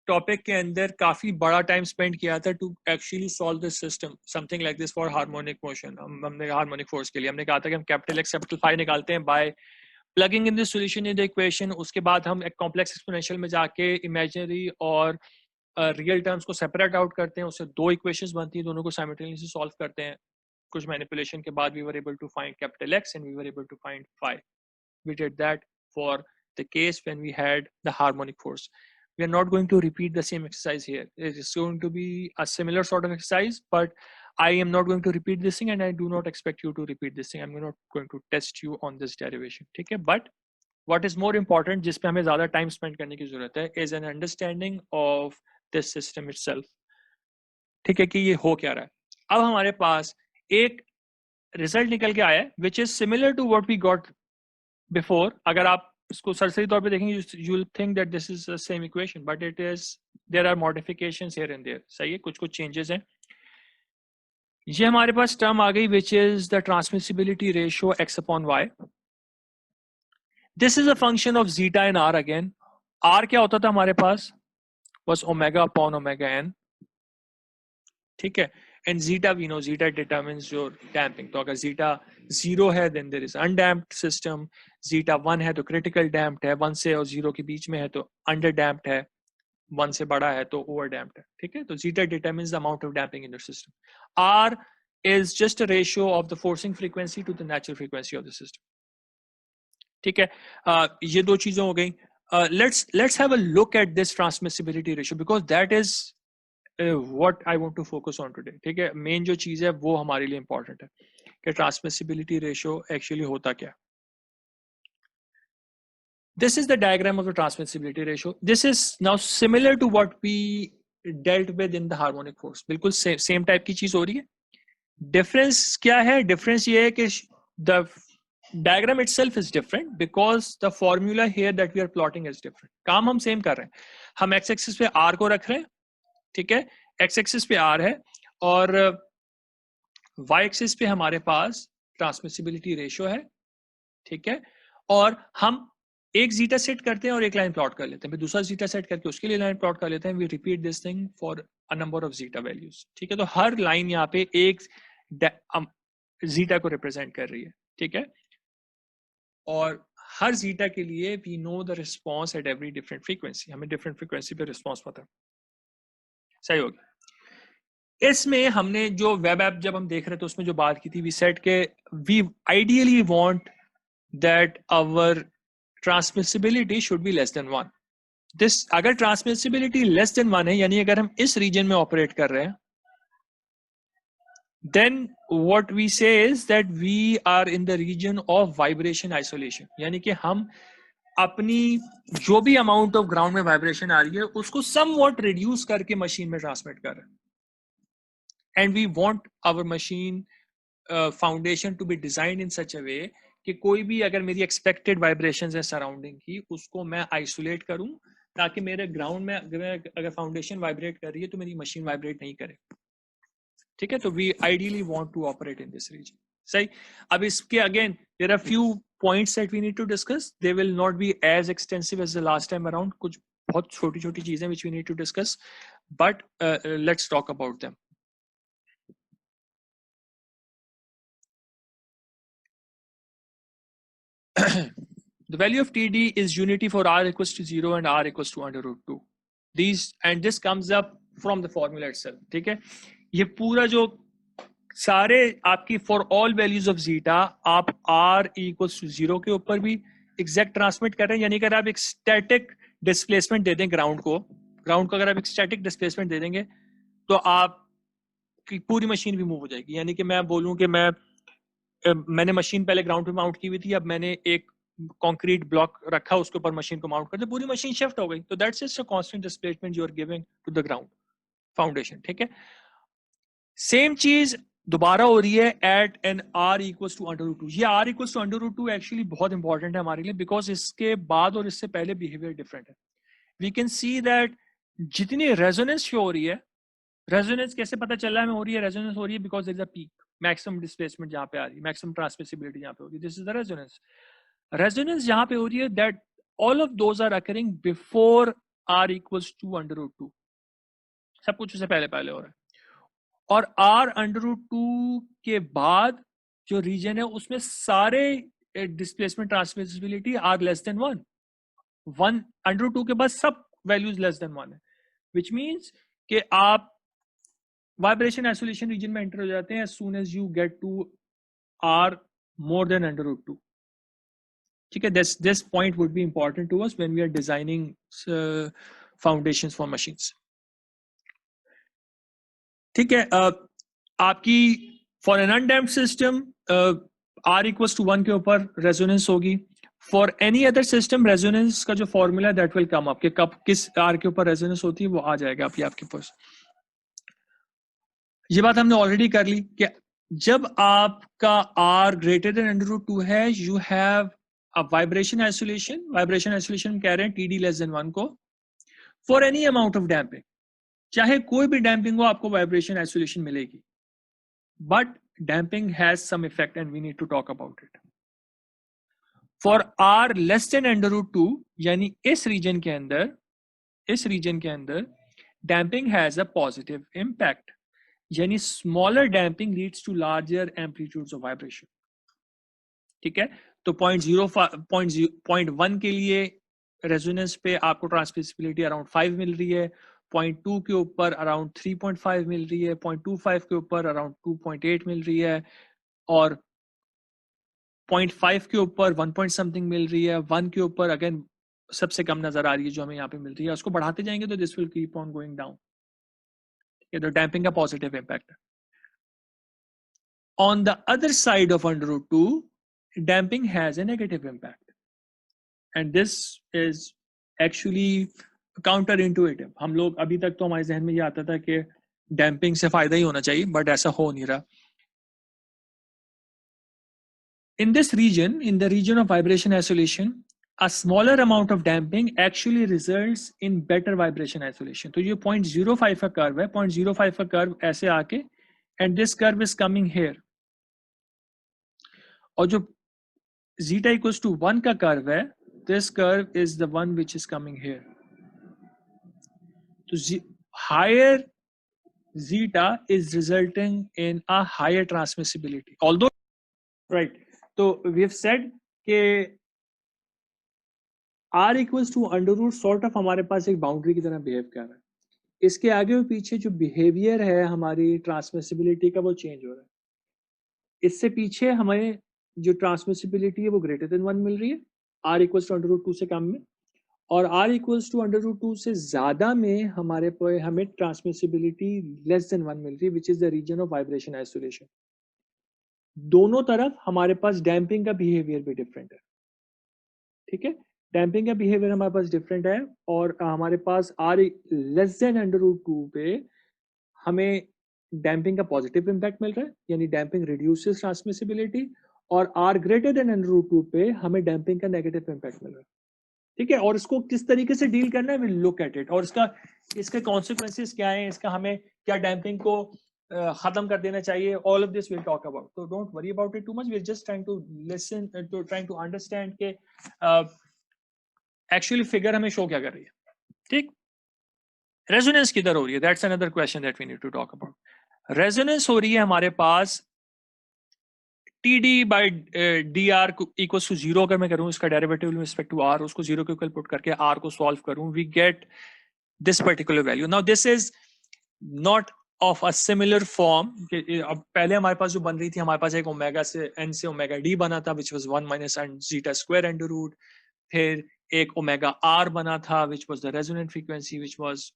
S1: टॉपिक के अंदर काफी बड़ा टाइम स्पेंड किया था to actually solve this system, something like this for harmonic motion. हमने हार्मोनिक फोर्स के लिए हमने कहा था कि हम कैपिटल एक्स कैपिटल फाई निकालते हैं by plugging in this solution in the equation. उसके बाद हम एक कॉम्प्लेक्स एक्सपोनेंशियल में जाके इमेजिनरी और रियल टर्म्स को सेपरेट आउट करते हैं. उससे दो इक्वेशंस बनती हैं, दोनों को साइमल्टेनियसली सॉल्व करते हैं. कुछ मैनिपुलेशन के बाद we were able to find capital X and we were able to find phi. We did that for the case when we had the harmonic force. We are not going to repeat the same exercise here. It is going to be a similar sort of exercise, but I am not going to repeat this thing, and I do not expect you to repeat this thing. I'm not going to test you on this derivation. ठीक है, but what is more important, जिस पे हमें ज़्यादा time spend करने की ज़रूरत है, is an understanding of this system itself. ठीक है, कि ये हो क्या रहा है. अब हमारे पास एक रिजल्ट निकल के आया है which is similar to what we got before. अगर आप इसको सरसरी तौर पे देखेंगे you will think that this is the same equation, but it is, there are modifications here and there. सही है, कुछ कुछ changes हैं. ये हमारे पास टर्म आ गई which is the transmissibility ratio x upon y. This is a function of zeta and r again. r क्या होता था हमारे पास, was omega upon omega n. ठीक है, and zeta we know, zeta determines your damping. तो अगर zeta 0 है then there is undamped system, zeta 1 है तो critical damped है, 1 से और 0 के बीच में है तो underdamped है, 1 से बड़ा है तो overdamped है. ठीक है, तो zeta determines the amount of damping in the system. R is just a ratio of the forcing frequency to the natural frequency of the system. ठीक है, ये दो चीजें हो गई. Let's have a look at this transmissibility ratio because that is what I want to focus on today. ठीक है, मेन जो चीज है वो हमारे लिए इंपॉर्टेंट है कि ट्रांसमिसिबिलिटी रेशियो एक्चुअली होता क्या. This is the diagram of the transmissibility ratio. This is now similar to what we dealt with in the harmonic force. बिल्कुल सेम टाइप की चीज हो रही है. डिफरेंस क्या है, डिफरेंस ये है कि the diagram itself is different because the formula here that we are plotting is different. काम हम सेम कर रहे हैं, हम x एक्सिस पे r को रख रहे हैं. ठीक है, x एक्सिस पे r है और y एक्सिस पे हमारे पास ट्रांसमिसिबिलिटी रेशियो है. ठीक है, और हम एक जीटा सेट करते हैं और एक लाइन प्लॉट कर लेते हैं, फिर दूसरा जीटा सेट करके उसके लिए लाइन प्लॉट कर लेते हैं, we repeat this thing for a number of zeta values. ठीक है, तो हर लाइन यहाँ पे एक जीटा को रिप्रेजेंट कर रही है। ठीक है, और हर जीटा के लिए we know the response at every different frequency, हमें डिफरेंट फ्रीक्वेंसी पे रिस्पॉन्स पता है। सही हो गया। इसमें हमने जो वेब ऐप जब हम देख रहे थे उसमें जो बात की थी, वी सेट के we ideally want that our transmissibility should be less than 1। This अगर ट्रांसमिसिबिलिटी लेस देन 1 है, यानी अगर हम इस रीजन में ऑपरेट कर रहे हैं, then what we say is that we are in the region of vibration isolation, यानी कि हम अपनी जो भी अमाउंट ऑफ ग्राउंड में वाइब्रेशन आ रही है उसको समवॉट रिड्यूस करके मशीन में ट्रांसमिट कर रहे हैं। And we want our machine foundation to be designed in such a way कि कोई भी अगर मेरी एक्सपेक्टेड वाइब्रेशंस है सराउंडिंग की, उसको मैं आइसोलेट करूं, ताकि मेरे ग्राउंड में अगर फाउंडेशन वाइब्रेट कर रही है तो मेरी मशीन वाइब्रेट नहीं करे। ठीक है, तो we ideally want to operate in this region. सही, अब इसके again there are few points that we need to discuss, they will not be as extensive as the last time around, कुछ बहुत छोटी छोटी चीजें which we need to discuss, but let's talk about them. The value of TD is unity for R equals to 0 and R equals to under root 2. This comes up from the formula itself. ठीक है, ये पूरा जो सारे आपकी for all values of zeta आप R equals to 0 के ऊपर भी एग्जैक्ट ट्रांसमिट कर रहे हैं, यानी कि आप एक स्टैटिक डिस्प्लेसमेंट दे दें ग्राउंड को अगर आप एक स्टैटिक डिस्प्लेसमेंट दे देंगे तो आप की पूरी मशीन भी मूव हो जाएगी। यानी कि मैं बोलूं कि मैंने मशीन पहले ग्राउंड पे माउंट की हुई थी, अब मैंने एक कंक्रीट ब्लॉक रखा, उसके ऊपर मशीन को माउंट कर दिया, पूरी मशीन शिफ्ट हो गई। तो that's just a constant displacement you are giving to the ground foundation. ठीक है, सेम चीज दोबारा हो रही है at an R equals to under root 2। ये R equals to under root 2 actually बहुत इंपॉर्टेंट है हमारे लिए, बिकॉज इसके बाद और इससे पहले बिहेवियर डिफरेंट है। वी कैन सी दैट जितनी रेजोनेंस शो हो रही है, रेजोनेंस कैसे पता चल रहा है हमें हो रही है, रेजोनेंस हो रही है because there is a peak, maximum displacement जहां पे आ रही है, मैक्सिमम ट्रांसमिसिबिलिटी जहां पे हो रही है, this is the resonance. Resonance जहां पे हो रही है that all of those are occurring before R equals to under root 2, सब कुछ उससे पहले पहले हो रहा है। और R अंडर रूट 2 के बाद जो रीजन है उसमें सारे displacement transmissibility are less than 1 under root 2 के बाद सब वैल्यूज लेस देन 1 है, विच मीन्स कि आप वाइब्रेशन आइसोलेशन रीजन में एंटर हो जाते हैं as soon as you get to R more than under root 2. ठीक है, this point would be important to us when we are designing foundations for machines. ठीक है, आपकी for an undamped system R equals to 1 के ऊपर रेजोनेंस होगी। For any other system resonance का जो formula that will come up, कि कब किस R के ऊपर रेजोनेंस होती है वो आ जाएगा आपके पास। ये बात हमने ऑलरेडी कर ली कि जब आपका R greater than under root 2 है, you have a vibration isolation. Vibration isolation कह रहे हैं TD लेस देन 1 को for any amount of damping, चाहे कोई भी डैम्पिंग हो आपको वाइब्रेशन आइसोलेशन मिलेगी, but damping has some effect and we need to talk about it. For R less than under root 2, यानी इस रीजन के अंदर damping has a positive impact, यानी smaller damping leads to larger amplitudes of vibration. ठीक है, तो 0.1 के लिए रेजोनेंस पे आपको ट्रांसमिसिबिलिटी अराउंड 5 मिल रही है, 0.2 के ऊपर अराउंड 3.5 मिल रही है, 0.25 के ऊपर अराउंड 2.8 मिल रही है, और 0.5 के ऊपर 1 पॉइंट समथिंग मिल रही है, 1 के ऊपर अगेन सबसे कम नजर आ रही है जो हमें यहाँ पे मिल रही है। उसको बढ़ाते जाएंगे तो this will keep on going down. तो डैम्पिंग का पॉजिटिव इम्पैक्ट है। On the other side of under root 2, damping has a negative impact, and this is actually counterintuitive. हम लोग अभी तक तो हमारे जहन में ये आता था कि डैम्पिंग से फायदा ही होना चाहिए, बट ऐसा हो नहीं रहा। In this region, in the region of vibration isolation, a smaller amount of damping actually results in better vibration isolation. तो ये 0.05 का कर्व है, 0.05 का कर्व ऐसे आके, and this curve is coming here, और जो zeta equals to 1 का कर्व है, this curve is the one which is coming here. So higher zeta is resulting in a higher transmissibility. Although, right, so we have said कि r equals to under root sort of हमारे पास एक बाउंड्री की तरह बिहेव कर रहा है. इसके आगे और पीछे जो बिहेवियर है हमारी ट्रांसमिसिबिलिटी का वो चेंज हो रहा है. इससे पीछे हमें जो ट्रांसमिसिबिलिटी है वो ग्रेटर देन 1 मिल रही है r equals to under root 2 से कम में, और r equals to under root 2 से ज्यादा में हमारे पे हमें ट्रांसमिसिबिलिटी लेस देन 1 मिल रही है, which is the region of vibration isolation. दोनों तरफ हमारे पास डैम्पिंग का बिहेवियर भी डिफरेंट है. ठीक है, डैम्पिंग का बिहेवियर हमारे पास डिफरेंट है, और हमारे पास r less than under root 2 पे हमें डैम्पिंग का पॉजिटिव इंपैक्ट मिल रहा है, यानी डैम्पिंग रिड्यूसेस ट्रांसमिसिबिलिटी, और r greater than under root 2 पे हमें डैम्पिंग का नेगेटिव इंपैक्ट मिल रहा है. ठीक है, और इसको किस तरीके से डील करना है, विल लुक एट इट, और इसके कॉन्सिक्वेंसेस क्या है, इसका हमें क्या डैम्पिंग को खत्म कर देना चाहिए, all of this will talk about. तो don't worry about it too much, we are just trying to listen, trying to understand के एक्चुअली फिगर हमें शो क्या कर रही है. ठीक, रेजोनेंस किधर हो रही है, that's another question that we need to talk about. Resonance हो रही है हमारे पास TD by dr equals to 0 अगर मैं करूं इसका derivative with respect to r, उसको 0 के इक्वल पुट करके r को सॉल्व करूं, we get this particular value. Now this is not of a similar form. अब पहले हमारे पास जो बन रही थी, हमारे पास एक ओमेगा से n से ओमेगा d बना था which was 1 minus zeta square under root, फिर एक ओमेगा r बना था which was the resonant frequency which was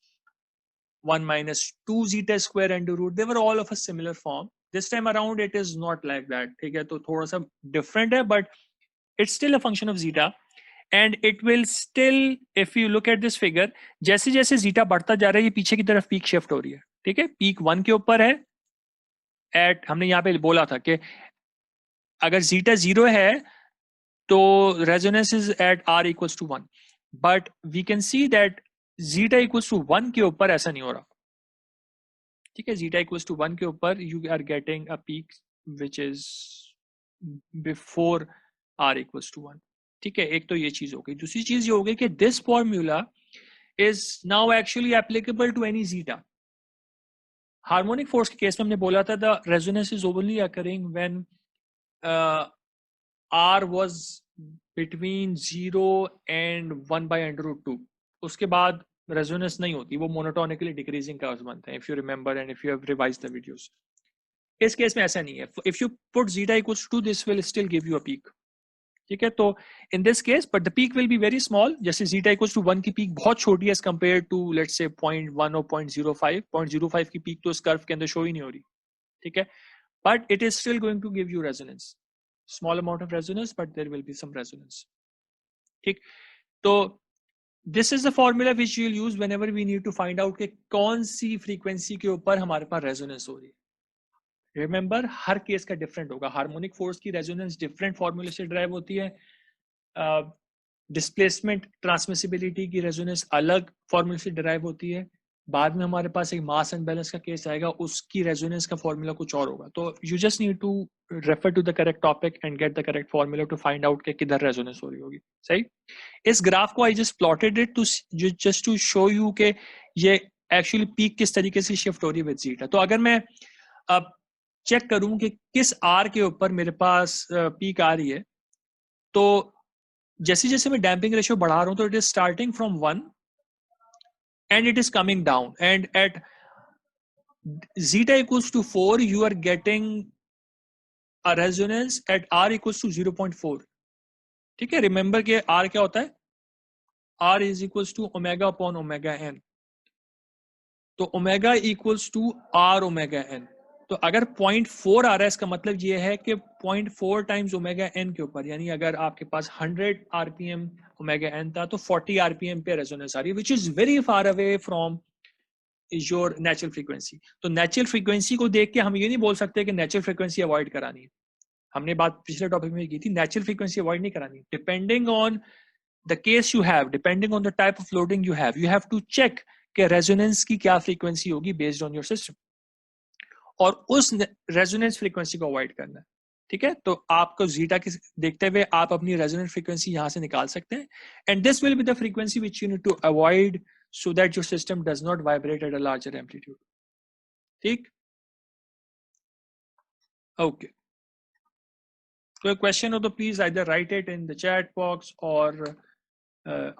S1: 1 minus 2 zeta square under root. They were all of a similar form. This time around it is not like that. ठीक है, तो थोड़ा सा different है, but it's still a function of zeta, and it will still, if you look at this figure, जैसे जैसे zeta बढ़ता जा रहा है, ये पीछे की तरफ peak shift हो रही है. ठीक है, peak 1 के ऊपर है at, हमने यहाँ पे बोला था कि अगर zeta 0 है तो resonance is at r equals to 1, but we can see that zeta equals to 1 के ऊपर ऐसा नहीं हो रहा. ठीक है, zeta equals to 1 के ऊपर you are getting a peak which is before r equals to 1. ठीक है, एक तो ये चीज हो गई. दूसरी चीज ये हो गई कि this formula is now actually applicable to any zeta. Harmonic force के केस में हमने बोला था the resonance is only occurring when r was between 0 and 1 by under root 2. उसके बाद रेजोनेंस नहीं होती, वो मोनोटोनिकली डिक्रीजिंग कर्व्स बनते हैं, if you remember and if you have revised the videos. इस केस में ऐसा नहीं है. If you put zeta equals to this will still give you a peak. ठीक है, तो in this case but the peak will be very small. जैसे zeta इक्वल्स टू 1 की पीक बहुत छोटी है as compare to let's say 0.1 और 0.05 की पीक तो इस कर्व के अंदर शो ही नहीं हो रही. ठीक है, but it is still going to give you resonance, small amount of resonance, but there will be some resonance. ठीक, तो this is the formula which you use whenever we need to find out कि कौन सी फ्रीक्वेंसी के ऊपर हमारे पास रेजोनेंस हो रही है. रिमेंबर, हर केस का डिफरेंट होगा. हार्मोनिक फोर्स की रेजोनेंस डिफरेंट फॉर्मूले से ड्राइव होती है. डिस्प्लेसमेंट ट्रांसमिसिबिलिटी की रेजोनेंस अलग फॉर्मूले से ड्राइव होती है. बाद में हमारे पास एक मास अनबैलेंस का केस आएगा, उसकी रेजोनेंस का फॉर्मूला कुछ और होगा. तो you just need to refer to the correct topic and get the correct formula to find out कि किधर रेजोनेंस हो रही होगी. सही, इस ग्राफ को I just plotted it to just to show you के ये एक्चुअली पीक किस तरीके से शिफ्ट हो रही है विद जीटा. तो अगर मैं अब चेक करूं कि किस आर के ऊपर मेरे पास पीक आ रही है, तो जैसे जैसे मैं डैम्पिंग रेशियो बढ़ा रहा हूं तो it is starting from 1 and it is coming down, and at zeta equals to 4 you are getting a resonance at r equals to 0.4. ठीक है, रिमेंबर कि r क्या होता है, r is equals to omega upon omega n. तो omega equals to r omega n. तो अगर 0.4 आ रहा है, इसका मतलब ये है कि 0.4 टाइम्स ओमेगा n के ऊपर, यानी अगर आपके पास 100 rpm ओमेगा n था तो 40 rpm पे रेजोनेंस आ रही है, which is very far away from your natural frequency. तो नेचुरल फ्रीक्वेंसी को देख के हम ये नहीं बोल सकते कि नेचुरल फ्रीक्वेंसी अवॉइड करानी है. हमने बात पिछले टॉपिक में की थी, नेचुरल फ्रीक्वेंसी अवॉइड नहीं करानी. Depending on the case you have, depending on the type of loading you have to check कि रेजोनेंस की क्या फ्रीक्वेंसी होगी बेस्ड ऑन योर सिस्टम, और उस रेजोनेंस फ्रीक्वेंसी को अवॉइड करना है. ठीक है, तो आपको जीटा की देखते हुए आप अपनी रेजोनेंट फ्रीक्वेंसी यहां से निकाल सकते हैं, and this will be the frequency which you need to avoid so that your system does not vibrate at a larger amplitude. ठीक, ओके. कोई क्वेश्चन हो तो please either write it in the chat box और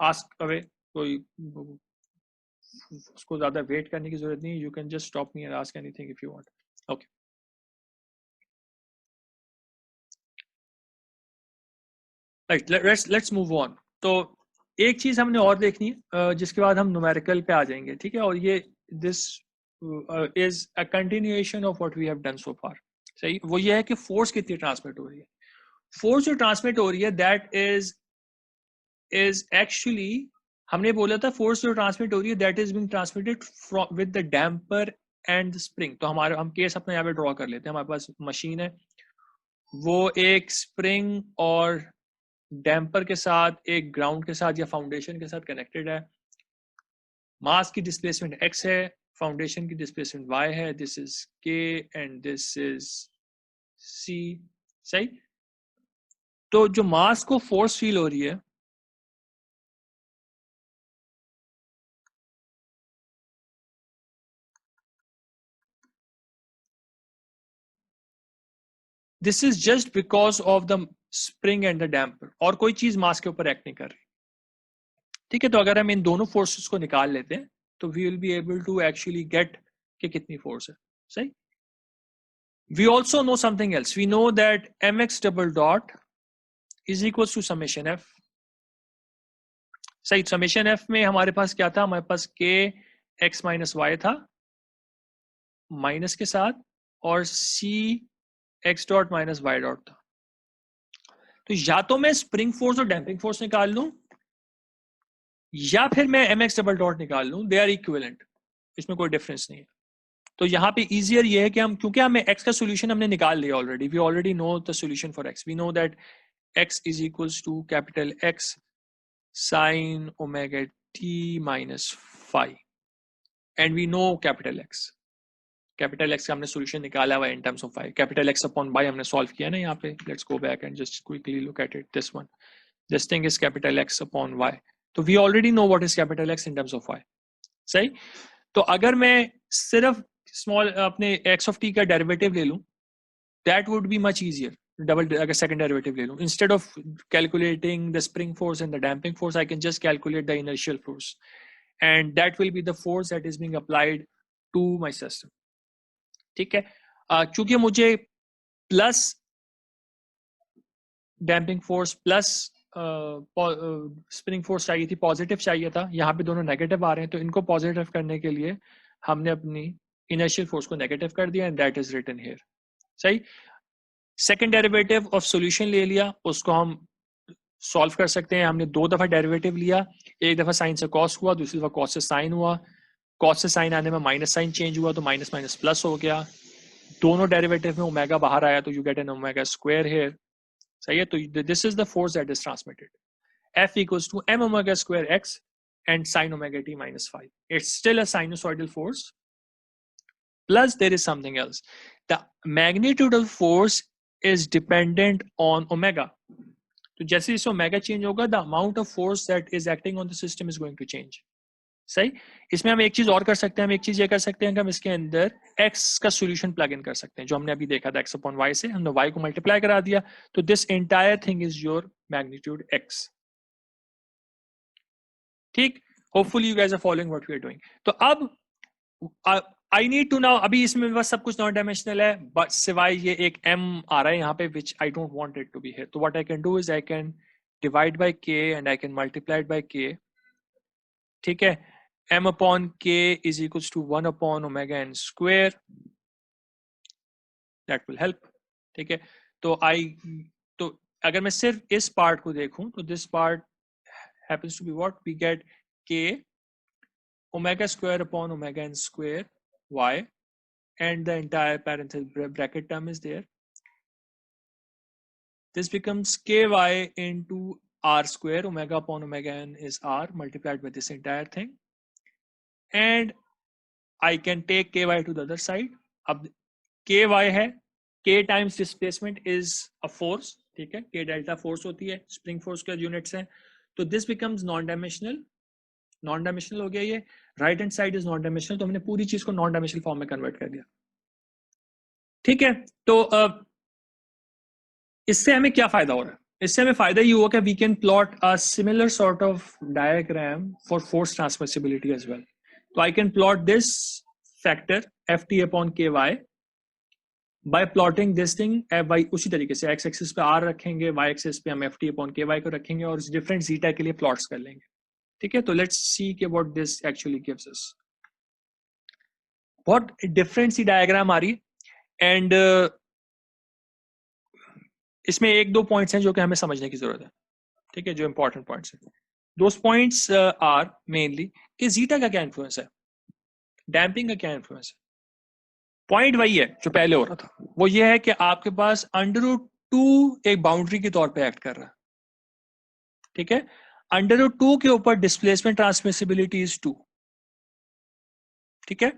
S1: आस्क अवे. कोई उसको ज्यादा वेट करने की जरूरत नहीं, you can just stop me and ask anything if you want. Okay, right, let's move on. तो एक चीज हमने और देखनी है जिसके बाद हम न्यूमेरिकल पे आ जाएंगे. ठीक है, और ये this is a continuation of what we have done so far. सही, वो ये है कि फोर्स कितनी ट्रांसमिट हो रही है. फोर्स जो ट्रांसमिट हो रही है दैट इज एक्चुअली, हमने बोला था फोर्स जो ट्रांसमिट हो रही है that is being transmitted with the damper and spring. तो हम केस अपना यहाँ पे ड्रॉ कर लेते हैं. हमारे पास मशीन है, वो एक स्प्रिंग और डैम्पर के साथ, एक ग्राउंड के साथ या फाउंडेशन के साथ कनेक्टेड है. मास की डिस्प्लेसमेंट x है, फाउंडेशन की डिस्प्लेसमेंट y है. This is k and this is c. सही, तो जो मास को फोर्स फील हो रही है, this is just because of the spring and the damper, और कोई चीज मास के ऊपर एक्ट नहीं कर रही. ठीक है, तो अगर हम इन दोनों फोर्सेस को निकाल लेते हैं तो we will be able to actually get कि कितनी फोर्स है. सही, we also know something else. We know that mx double dot is equals to summation f. सही, समेशन एफ में हमारे पास क्या था, हमारे पास k x माइनस वाई था माइनस के साथ, और c x dot minus Y dot था. तो या तो मैं स्प्रिंग फोर्स और डैम्पिंग फोर्स निकाल लूं, या फिर मैं एम एक्स डबल डॉट निकाल लूं. दे आर इक्विवेलेंट, इसमें कोई डिफरेंस नहीं है. तो यहाँ पे इजियर ये है कि हम, क्योंकि हमें x का सोल्यूशन हमने निकाल लिया already, we already know the solution for x. We know that x is equals to capital X sin omega t minus phi, and we know capital X. Capital X का हमने सोल्यूशन निकाला हुआ in terms of y. Capital X upon y हमने सॉल्व किया ना यहाँ पे. Let's go back and just quickly look at it. This one, this thing is capital X upon y. तो we already know what is capital X in terms of y. सही, तो अगर मैं सिर्फ स्मॉल अपने x ऑफ t का डेरिवेटिव ले लूं, that would be much easier. Double अगर सेकंड डेरिवेटिव ले लूं, instead of calculating the spring force and the damping force, I can just calculate the inertial force, and that will be the force that is being applied to my system. ठीक है, चूंकि मुझे plus damping force plus spring force चाहिए थी, पॉजिटिव चाहिए था, यहाँ पे दोनों नेगेटिव आ रहे हैं, तो इनको पॉजिटिव करने के लिए हमने अपनी इनर्शियल फोर्स को नेगेटिव कर दिया, and that is written here. सही, सेकंड डेरिवेटिव ऑफ सॉल्यूशन ले लिया, उसको हम सॉल्व कर सकते हैं. हमने दो दफा डेरिवेटिव लिया, एक दफा साइन से कॉस हुआ, दूसरी दफा कॉस से साइन हुआ. कॉस से साइन आने में माइनस साइन चेंज हुआ, तो माइनस माइनस प्लस हो गया. दोनों डेरिवेटिव में ओमेगा बाहर आया, तो you get an omega square here. सही है, तो this is the force that is transmitted. F equals to m omega square x and sin omega t minus phi. It's still a sinusoidal force. Plus, there is something else. The magnitude of force is dependent on omega. तो जैसे जैसे ओमेगा चेंज होगा, the amount of force that is acting on the system is going to change. सही, इसमें हम एक चीज और कर सकते हैं. हम एक चीज ये कर सकते हैं कि हम इसके अंदर x का सॉल्यूशन प्लग इन कर सकते हैं, जो हमने अभी देखा था x अपॉन y से. हमने y को मल्टीप्लाई करा दिया, तो this entire thing is your magnitude x. ठीक, hopefully you guys are following what we are doing. तो अब आई नीड टू नाउ, अभी इसमें बस सब कुछ नॉन डायमेंशनल है, बट सिवाय ये एक m आ रहा है यहाँ पे, which I don't want it to be here. तो what I can do is I can divide by k and I can multiply by k. ठीक है, m upon k is equals to 1 upon omega n square. That will help. ठीक है, तो अगर मैं सिर्फ इस पार्ट को देखूं, तो this part happens to be what we get k omega square upon omega n square y, and the entire parenthesis bracket term is there. This becomes ky into r square. Omega upon omega n is r multiplied by this entire thing, and I can take ky to the other side. अब ky है, K times displacement is a force, ठीक है, K डेल्टा फोर्स होती है, स्प्रिंग फोर्स के यूनिट्स हैं, तो this becomes non dimensional, non dimensional हो गया ये, right hand side is non dimensional, तो हमने पूरी चीज को नॉन डायमेंशनल फॉर्म में कन्वर्ट कर दिया, ठीक है। तो इससे हमें क्या फायदा हो रहा है? इससे हमें फायदा ये हुआ कि we can plot a similar sort of diagram for force transmissibility as well. तो I can plot this factor ft upon ky by plotting this thing by उसी तरीके से x एक्सिस पे r रखेंगे, y एक्सिस पे हम ft अपॉन ky को रखेंगे और डिफरेंट जीटा के लिए प्लॉट्स कर लेंगे, ठीक है। तो लेट्स सी के what this actually gives us. बहुत डिफरेंट सी डायग्राम आ रही है एंड इसमें एक दो पॉइंट्स हैं जो कि हमें समझने की जरूरत है, ठीक है, जो इंपॉर्टेंट पॉइंट्स हैं। दोस पॉइंट्स आर मेनली कि जीटा का क्या इन्फ्लुएंस है, डैम्पिंग का क्या इन्फ्लुएंस है। पॉइंट वही है जो पहले हो रहा था, वो ये है कि आपके पास √2 एक बाउंड्री के तौर पे एक्ट कर रहा है, ठीक है। √2 के ऊपर डिस्प्लेसमेंट ट्रांसमिसिबिलिटी इज 2, ठीक है।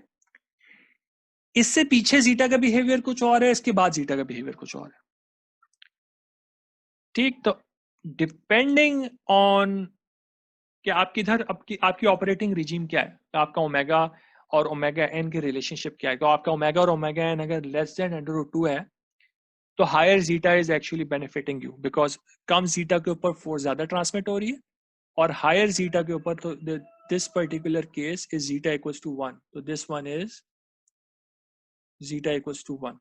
S1: इससे पीछे जीटा का बिहेवियर कुछ और है, इसके बाद जीटा का बिहेवियर कुछ और है, ठीक। तो डिपेंडिंग ऑन कि आप किधर आपकी ऑपरेटिंग रिजीम क्या है, तो आपका ओमेगा और ओमेगा एन के रिलेशनशिप क्या है, तो आपका ओमेगा और ओमेगा एन अगर लेस देन √2 है तो higher zeta is actually benefiting you, because कम जीटा के ऊपर फोर्स ज्यादा ट्रांसमिट हो रही है और हायर जीटा के ऊपर तो this particular case is zeta equals to 1, तो this one is zeta equals to 1,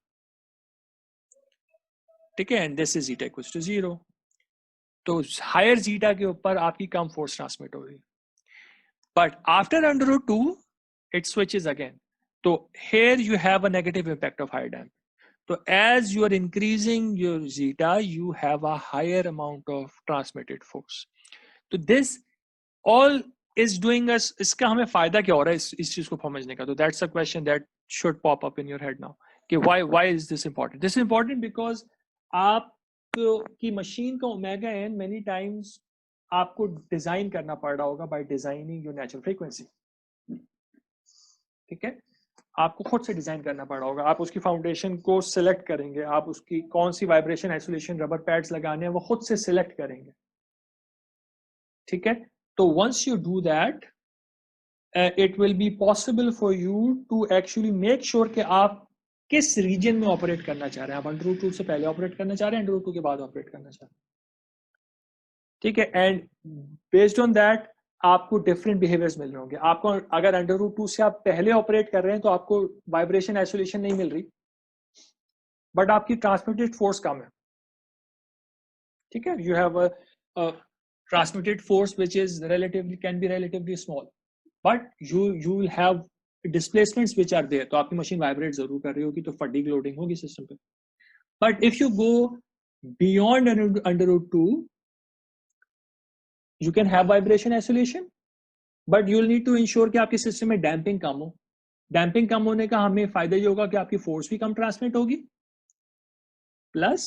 S1: ठीक है, and this is zeta equals to 0। तो हायर जीटा के ऊपर आपकी कम फोर्स ट्रांसमिट हो रही है, but after √2 it switches again. So here you have a negative impact of higher damping. So as you are increasing your zeta, you have a higher amount of transmitted force. So this all is doing us, इसका हमें फायदा क्या हो रहा है इस चीज को समझने का? तो that's a question that should pop up in your head now. कि why is this important? This is important because आप की मशीन का ओमेगा एन many times आपको डिजाइन करना पड़ रहा होगा by designing your natural frequency. ठीक है, आपको खुद से डिजाइन करना पड़ा होगा, आप उसकी फाउंडेशन को सिलेक्ट करेंगे, आप उसकी कौन सी वाइब्रेशन आइसोलेशन रबर पैड्स लगाने हैं वो खुद से सिलेक्ट करेंगे, ठीक है। तो once you do that it will be possible for you to actually make sure कि आप किस रीजन में ऑपरेट करना चाह रहे हैं। आप √2 से पहले ऑपरेट करना चाह रहे हैं, √2 के बाद ऑपरेट करना चाह रहे हैं, ठीक है। एंड बेस्ड ऑन दैट आपको डिफरेंट बिहेवियर्स मिल रहे होंगे। आपको अगर √2 से आप पहले ऑपरेट कर रहे हैं तो आपको वाइब्रेशन आइसोलेशन नहीं मिल रही, बट आपकी ट्रांसमिटेड फोर्स कम है, ठीक है। You have a transmitted force which is relatively can be relatively small, but you will have displacements which are there, तो आपकी मशीन वाइब्रेट जरूर कर रही होगी, तो फटीग लोडिंग होगी सिस्टम पे। But if you go beyond √2 you can have vibration isolation, but you'll need to ensure कि आपके सिस्टम में डैम्पिंग कम हो। डैम्पिंग कम होने का हमें फायदा ये होगा कि आपकी फोर्स भी कम ट्रांसमिट होगी, प्लस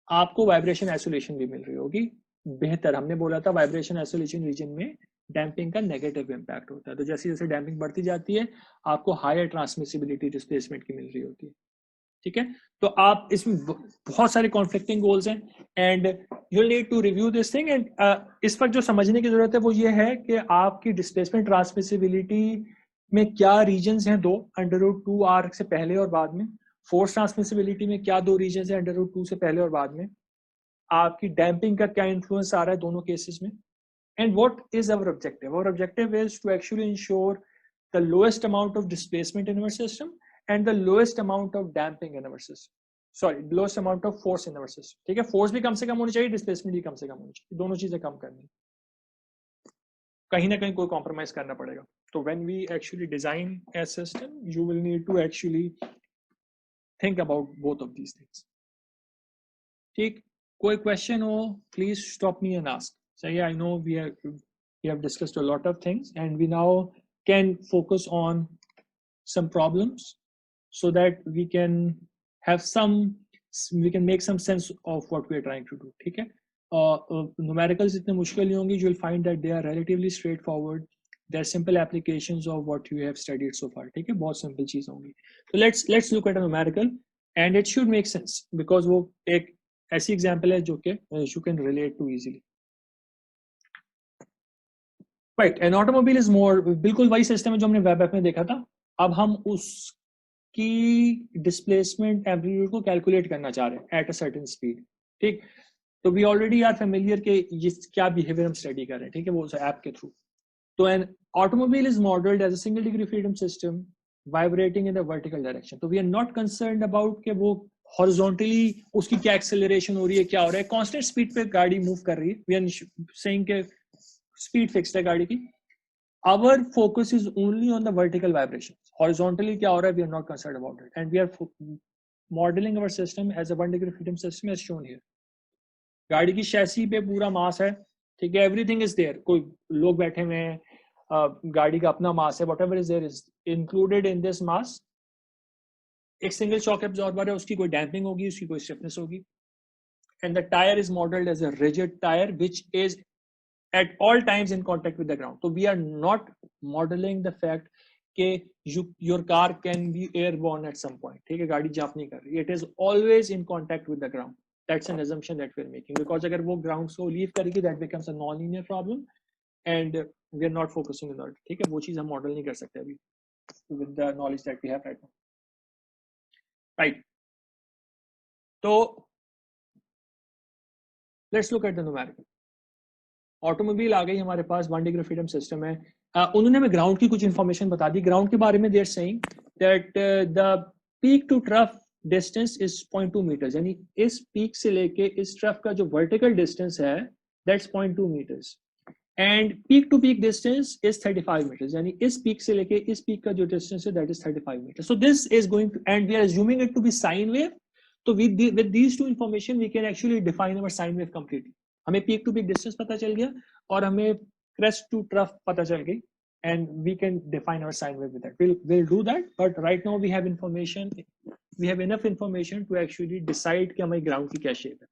S1: आपको वाइब्रेशन आइसोलेशन भी मिल रही होगी बेहतर। हमने बोला था वाइब्रेशन आइसोलेशन रीजन में डैम्पिंग का नेगेटिव इंपैक्ट होता है, तो जैसे जैसे डैम्पिंग बढ़ती जाती है आपको हायर ट्रांसमिसिबिलिटी डिस्प्लेसमेंट की मिल रही होती है, ठीक है। तो आप इसमें बहुत सारे कॉन्फ्लिक्टिंग गोल्स हैं and you need to review this thing. And इस पर जो समझने की जरूरत है वो ये है कि आपकी डिस्प्लेसमेंट ट्रांसमिसिबिलिटी में क्या रीजन्स हैं, दो √2 आर से पहले और बाद में। फोर्स ट्रांसमिसिबिलिटी में क्या दो रीजन्स हैं, √2 से पहले और बाद में। आपकी डैम्पिंग का क्या इन्फ्लुएंस आ रहा है दोनों केसेस में, and what is our objective. Our objective is to actually ensure the lowest amount of displacement in our system and the lowest amount of damping in our system, sorry, lowest amount of force in our system, ठीक है। फोर्स भी कम से कम होनी चाहिए, डिस्प्लेसमेंट भी कम से कम होनी चाहिए, दोनों चीजें कम करनी, कहीं ना कहीं कोई कॉम्प्रोमाइज करना पड़ेगा। तो when we actually design a system you will need to actually think about both of these things, ठीक। कोई क्वेश्चन हो please stop me and ask. सही, I know we have discussed a lot of things and we now can focus on some problems so that we can make some sense of what we are trying to do, ठीक है। numericals इतने मुश्किल नहीं होंगी, you will find that they are relatively straightforward, they are simple applications of what you have studied so far, ठीक है, बहुत simple चीज होंगी। So let's look at a numerical and it should make sense because वो एक ऐसी एग्जाम्पल है जो कि you can relate to easily. Right, an automobile is more, बिल्कुल वही सिस्टम है जो हमने वेब ऐप में देखा था. अब हम उसकी डिस्प्लेसमेंट एम्पलीट्यूड को कैलकुलेट करना चाह रहे हैं एट अ सर्टेन स्पीड. ठीक, तो वी ऑलरेडी आर फेमिलियर के ये क्या बिहेवियर हम स्टडी कर रहे हैं. ठीक है, वो ऐप के थ्रू. तो an automobile is modelled as a single degree freedom system vibrating in the vertical direction. तो we are not concerned about कि वो हॉरिजॉन्टली उसकी क्या एक्सेलरेशन हो रही है, क्या हो रहा है. कांस्टेंट स्पीड पे गाड़ी मूव कर रही है. वी आर सेइंग के स्पीड फिक्स्ड है गाड़ी की. Our focus is only on the vertical vibrations. Horizontally क्या हो रहा है, we are not concerned about it, and we are modeling our system as a 1 degree freedom system as shown here. गाड़ी की शैसी पे पूरा मास है. ठीक है, एवरीथिंग इज देयर. कोई लोग बैठे हुए हैं, गाड़ी का अपना मास है, whatever is there is included in this mass. एक सिंगल शॉक एब्जॉर्बर है, उसकी कोई डैम्पिंग होगी, उसकी कोई स्टिफनेस होगी. And the tire is modeled as a rigid tire which is at all times in contact with the ground. So we are not modeling the fact that your car can be airborne at some point. ठीक है, गाड़ी जंप नहीं कर रही. It is always in contact with the ground. That's an assumption that we're making, because अगर वो ground को leave करेगी, that becomes a non-linear problem, and we are not focusing on that. ठीक है, वो चीज हम मॉडल नहीं कर सकते अभी with the knowledge that we have right now. Right. So let's look at the numerical. Automobile आ गई हमारे पास, 1 डिग्री फ्रीडम सिस्टम है. उन्होंने हमें ग्राउंड की कुछ इंफॉर्मेशन बता दी. ग्राउंड के बारे में they're saying that the peak to trough distance is 0.2 metres. यानी इस पीक से लेके इस ट्रफ का जो वर्टिकल डिस्टेंस है that's 0.2 metres, and peak to peak distance is 35 metres. यानी इस पीक से लेके इस पीक का जो डिस्टेंस है that is 35 metres. So this is going to, and we are assuming it to be sine wave. तो with these two information we can actually define our sine wave completely. हमें पीक टू पीक डिस्टेंस पता चल गया और हमें क्रेस्ट टू ट्रफ पता चल गई, and we can define our sine wave with that. We'll do that, but right now we have enough information to actually decide कि हमारी ground की क्या shape है.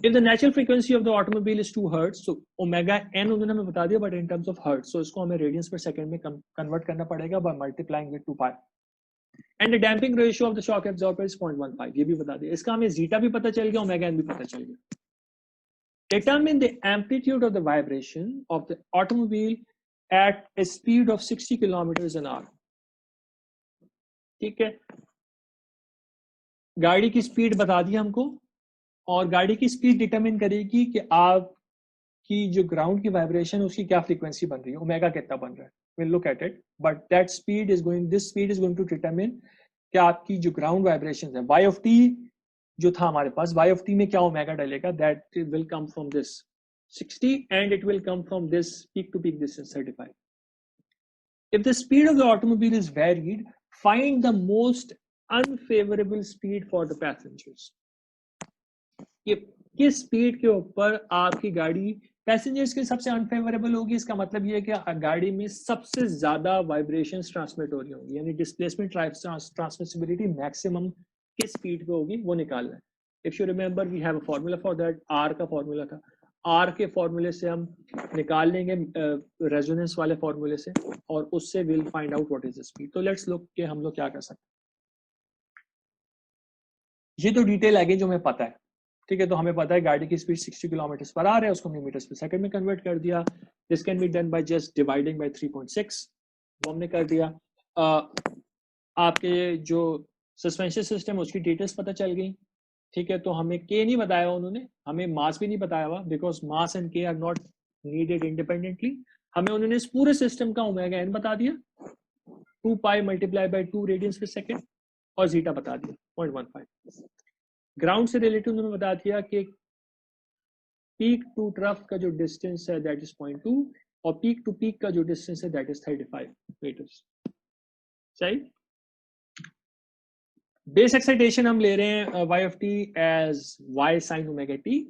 S1: If the natural frequency of the automobile is 2 hertz, so omega n उन्होंने हमें बता दिया, but in terms of hertz, so इसको हमें radians per second में convert करना पड़ेगा by multiplying with 2 pi. And the damping ratio of the shock absorber is 0.15. ये भी बता दिया. इसका हमें zeta भी पता चल गया, omega n भी पता चल गया. Determine the amplitude of the vibration of the automobile at a speed of 60 kilometers an hour. ठीक है, गाड़ी की स्पीड बता दी हमको, और गाड़ी की स्पीड डिटरमिन करेगी कि आपकी जो ग्राउंड की वाइब्रेशन है उसकी क्या फ्रीक्वेंसी बन रही है, ओमेगा कितना बन रहा है. We'll look at it, but this speed is going to determine कि आपकी जो ग्राउंड वाइब्रेशन है, y of t जो था हमारे पास, y of t में क्या omega डलेगा, that will come from this 60 and it will come from this peak to peak distance 35. If the speed of the automobile is varied, find the most unfavorable speed for the passengers. किस स्पीड के ऊपर आपकी गाड़ी पैसेंजर्स के सबसे अनफेवरेबल होगी. इसका मतलब ये है कि गाड़ी में सबसे ज्यादा वाइब्रेशंस ट्रांसमिट हो रही होंगी, यानी डिस्प्लेसमेंट ट्रांसमिसिबिलिटी मैक्सिमम किस स्पीड पे होगी वो निकालना है. If you remember we have a formula for that. R का फार्मूला था, आर के फार्मूले से हम निकाल लेंगे रेजोनेंस वाले फार्मूले से, और उससे will find out what is the speed. तो लेट्स लुक कि हम लोग क्या कर सकते हैं. ये तो डिटेल आ गई जो हमें पता है. ठीक है, तो हमें पता है गाड़ी की स्पीड 60 किलोमीटर पर आवर है, उसको हमने मीटर्स पर सेकंड में कन्वर्ट कर दिया. This can be done by just dividing by 3.6, वो हमने कर दिया. आपके जो सस्पेंशन सिस्टम उसकी डिटेल्स पता चल गई. ठीक है, तो हमें के नहीं बताया उन्होंने, हमें मास भी नहीं बताया हुआ, बिकॉज मास एंड के आर नॉट नीडेड इंडिपेंडेंटली. हमें उन्होंने इस पूरे सिस्टम का ओमेगा एन बता दिया, 2 पाई मल्टीप्लाई बाय 2 रेडियंस पर सेकेंड, और जीटा बता दिया 0.15. ग्राउंड से रिलेटेड उन्होंने बता दिया कि पीक टू ट्रफ का जो डिस्टेंस है दैट इज 0.2, और पीक टू पीक का जो डिस्टेंस है दैट इज 35 मीटर्स. सही. बेस एक्साइटेशन हम ले रहे हैं y of t as y sin omega t.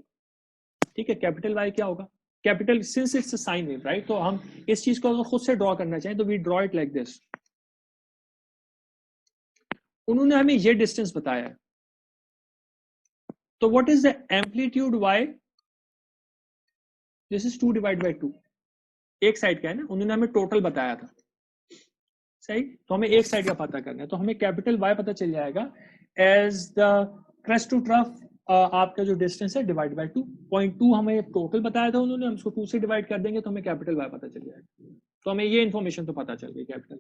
S1: ठीक है, कैपिटल y क्या होगा, capital, since it's a sine wave, right. तो हम इस चीज को अगर खुद से ड्रॉ करना चाहें तो we draw it like this. उन्होंने हमें ये डिस्टेंस बताया है, तो what is the amplitude y? This is 2 divide by 2. एक साइड का है ना, उन्होंने हमें टोटल बताया था.
S2: सही। तो हमें एक साइड का पता करना है, तो हमें कैपिटल वाई पता चल जाएगा as the crest to trough आपका जो डिस्टेंस है डिवाइड बाय 2.2 हमें टोटल बताया था उन्होंने, हम इसको 2 से डिवाइड कर देंगे तो हमें कैपिटल वाई पता चल जाएगा। तो हमें ये इन्फॉर्मेशन तो पता चल गई कैपिटल।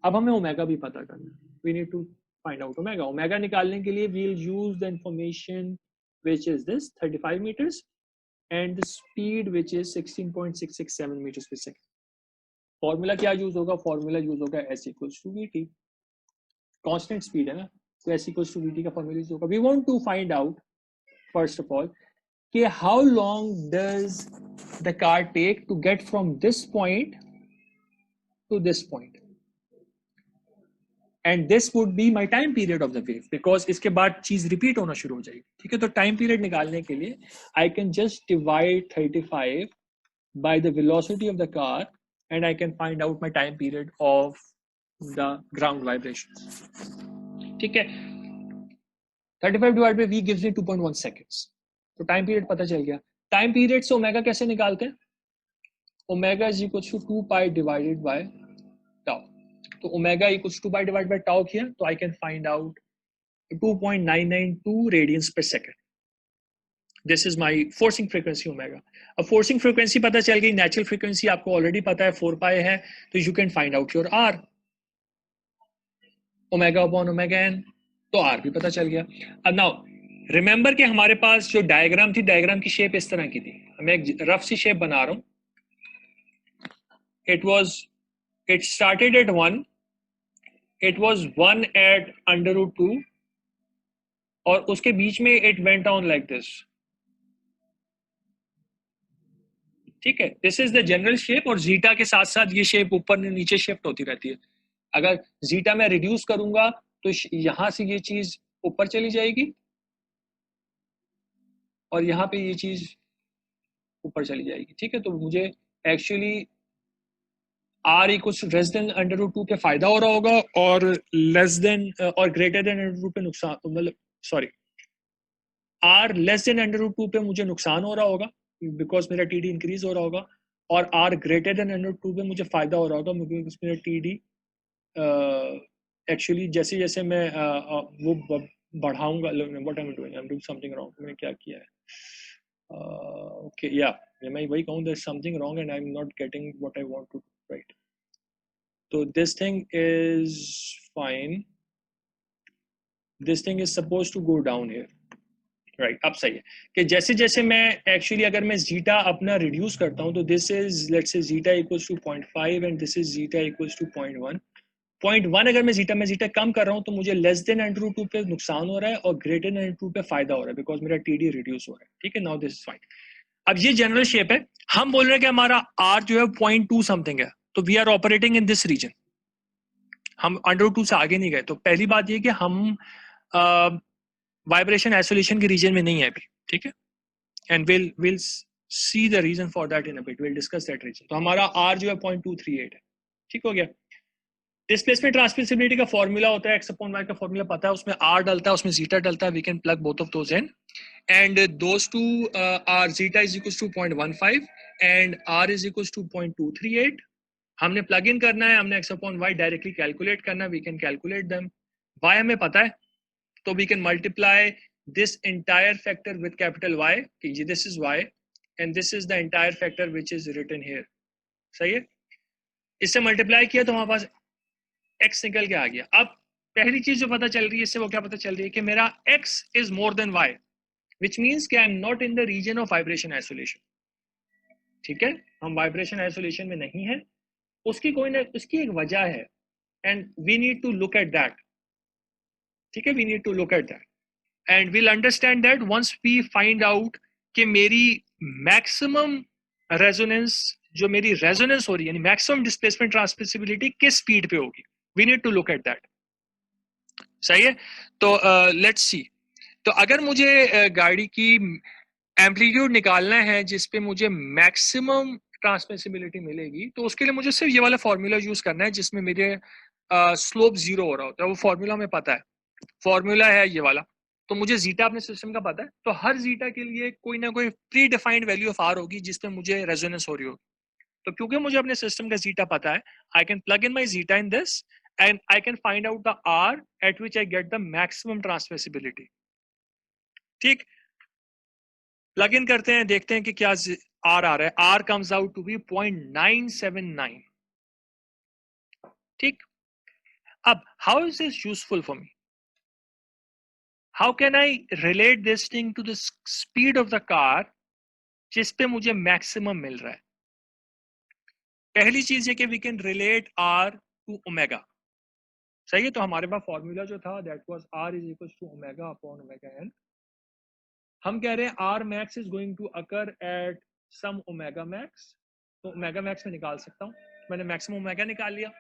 S2: अब हमें ओमेगा भी पता करना है, we need to find out omega. Omega निकालने के लिए we will use the information which is this 35 metres and the speed which is 16.667 metres पर सेकंड। फॉर्मूला क्या यूज होगा? फॉर्मूला यूज होगा S equals to V T, constant speed है ना, तो S equals to V T का फॉर्मूला यूज होगा। We want to find out first of all कि how long does the car take to get from this point to this point, and this would be my time period of the wave, because इसके बाद चीज रिपीट होना शुरू हो जाएगी। ठीक है, तो टाइम पीरियड निकालने के लिए आई can just divide 35 by the velocity of the car and I can find out my time period of the ground vibrations. ठीक है, 35 divided by v gives me 2.1 seconds. तो टाइम पीरियड पता चल गया। टाइम पीरियड से ओमेगा कैसे निकालते हैं? Omega is equal to 2 pi divided by tau. तो omega equal to 2 pi divide by tau किया तो I can find out 2.992 radians per second. This is my forcing frequency omega. अब फोर्सिंग फ्रीक्वेंसी पता चल गई, नेचुरल फ्रीक्वेंसी आपको ऑलरेडी पता है 4 पाई है, तो you can find out your R, omega upon omega N, तो आर भी पता चल गया। अब नाउ रिमेंबर कि हमारे पास जो डायग्राम थी, डायग्राम की शेप इस तरह की थी। मैं एक रफ सी शेप बना रहा हूं। It started at 1, it was 1 at √2 और उसके बीच में it went on like this. ठीक है, this is the general shape, और जीटा के साथ साथ ये शेप ऊपर नीचे शिफ्ट होती रहती है। अगर जीटा में रिड्यूस करूंगा तो यहां से ये चीज ऊपर चली जाएगी और यहाँ पे ये चीज ऊपर चली जाएगी। ठीक है, तो मुझे actually R equals to less than √2 पे फायदा हो रहा होगा और लेस देन और ग्रेटर देन √2 पे नुकसान, मतलब सॉरी, आर लेस देन √2 पे मुझे नुकसान हो रहा होगा बिकॉज मेरा टीडी इंक्रीज हो रहा होगा, और आर ग्रेटर देन √2 पे मुझे फायदा हो रहा होगा बिकॉज मेरा टीडी एक्चुअली जैसे जैसे मैं वो बढ़ाऊंगा। What I am doing, I am doing something wrong. मैंने क्या किया है? ओके या मैं वही कहूँ, there is something wrong and I am not getting what I want to right. तो this thing is fine, this thing is suppose to go down here right. अब सही है कि जैसे जैसे मैं एक्चुअली अगर मैं जीटा अपना रिड्यूस करता हूं तो this is let's say zeta equals to 0.5 and this is zeta equals to 0.1 अगर मैं जीटा कम कर रहा हूं तो मुझे लेस देन √2 पे नुकसान हो रहा है और ग्रेटर देन √2 पे फायदा हो रहा है बिकॉज मेरा टीडी रिड्यूस हो रहा है। ठीक है, नाउ दिस इज फाइन। अब ये जनरल शेप है, हम बोल रहे हैं कि हमारा आर जो है 0.2 समथिंग है, तो we are operating in this region, हम √2 से आगे नहीं गए। तो पहली बात ये कि हम वाइब्रेशन आइसोलेशन के रीजन में नहीं है अभी। ठीक है, and will see the reason for that in a bit, will discuss that reason. तो हमारा आर जो है 0.238 है। ठीक हो गया। डिस्प्लेसमेंट ट्रांसमिसिबिलिटी का फॉर्मूला होता है x अपॉन y का फॉर्मूला पता है, उसमें r डलता है, उसमें जीटा डलता है। We can plug both of those in and those to R zeta is equals to 0.15 and r is equals to 0.238। हमने प्लग इन करना है, हमने x upon y directly calculate करना है। We can calculate them. y हमें पता है तो we can multiply this entire factor with capital Y, this is y and this is the entire factor which is written here. सही है, इससे मल्टीप्लाई किया तो हमारे पास x निकल के आ गया। अब पहली चीज जो पता चल रही है इससे वो क्या पता चल रही है कि मेरा x is more than y, which means कि I am not in the region of vibration isolation. ठीक है, हम वाइब्रेशन आइसोलेशन में नहीं है, उसकी कोई ना उसकी एक वजह है and we need to look at that. ठीक है, we need to look at that and we'll understand that once we find out कि मेरी मैक्सिमम रेजोनेंस, जो मेरी रेजोनेंस हो रही है यानी मैक्सिमम डिस्प्लेसमेंट ट्रांसमिसिबिलिटी किस स्पीड पे होगी। We need to look at that. सही है, तो लेट्स सी। तो अगर मुझे गाड़ी की एम्पलीट्यूड निकालना है जिसपे मुझे मैक्सिमम ट्रांसमिसिबिलिटी मिलेगी, तो उसके लिए मुझे सिर्फ ये वाला फॉर्मूला यूज करना है जिसमें मेरे स्लोप 0 हो रहा होता है। वो फॉर्मूला हमें पता है, फॉर्मूला है ये वाला। तो मुझे जीटा अपने सिस्टम का पता है, तो हर जीटा के लिए कोई ना कोई predefined value of R होगी जिसपे मुझे रेजोनेंस हो रही होगी। तो क्योंकि मुझे अपने सिस्टम का जीटा पता है, I can plug in my zeta in this and I can find out the R at which I get the maximum transmissibility. ठीक, प्लग इन करते हैं, देखते हैं कि क्या R आ रहा है. R comes out to be 0.979. ठीक, अब how is this useful for me? How can I relate this thing to the speed of the car जिस पे मुझे मैक्सिमम मिल रहा है? पहली चीज है कि we can relate R to omega. सही है, तो हमारे पास फॉर्मूला जो था that was R is equal to omega upon omega n. हम कह रहे हैं R max is going to occur at some omega max. तो ओमेगा मैक्स में निकाल सकता हूँ. मैंने मैक्सिमम ओमेगा निकाल लिया.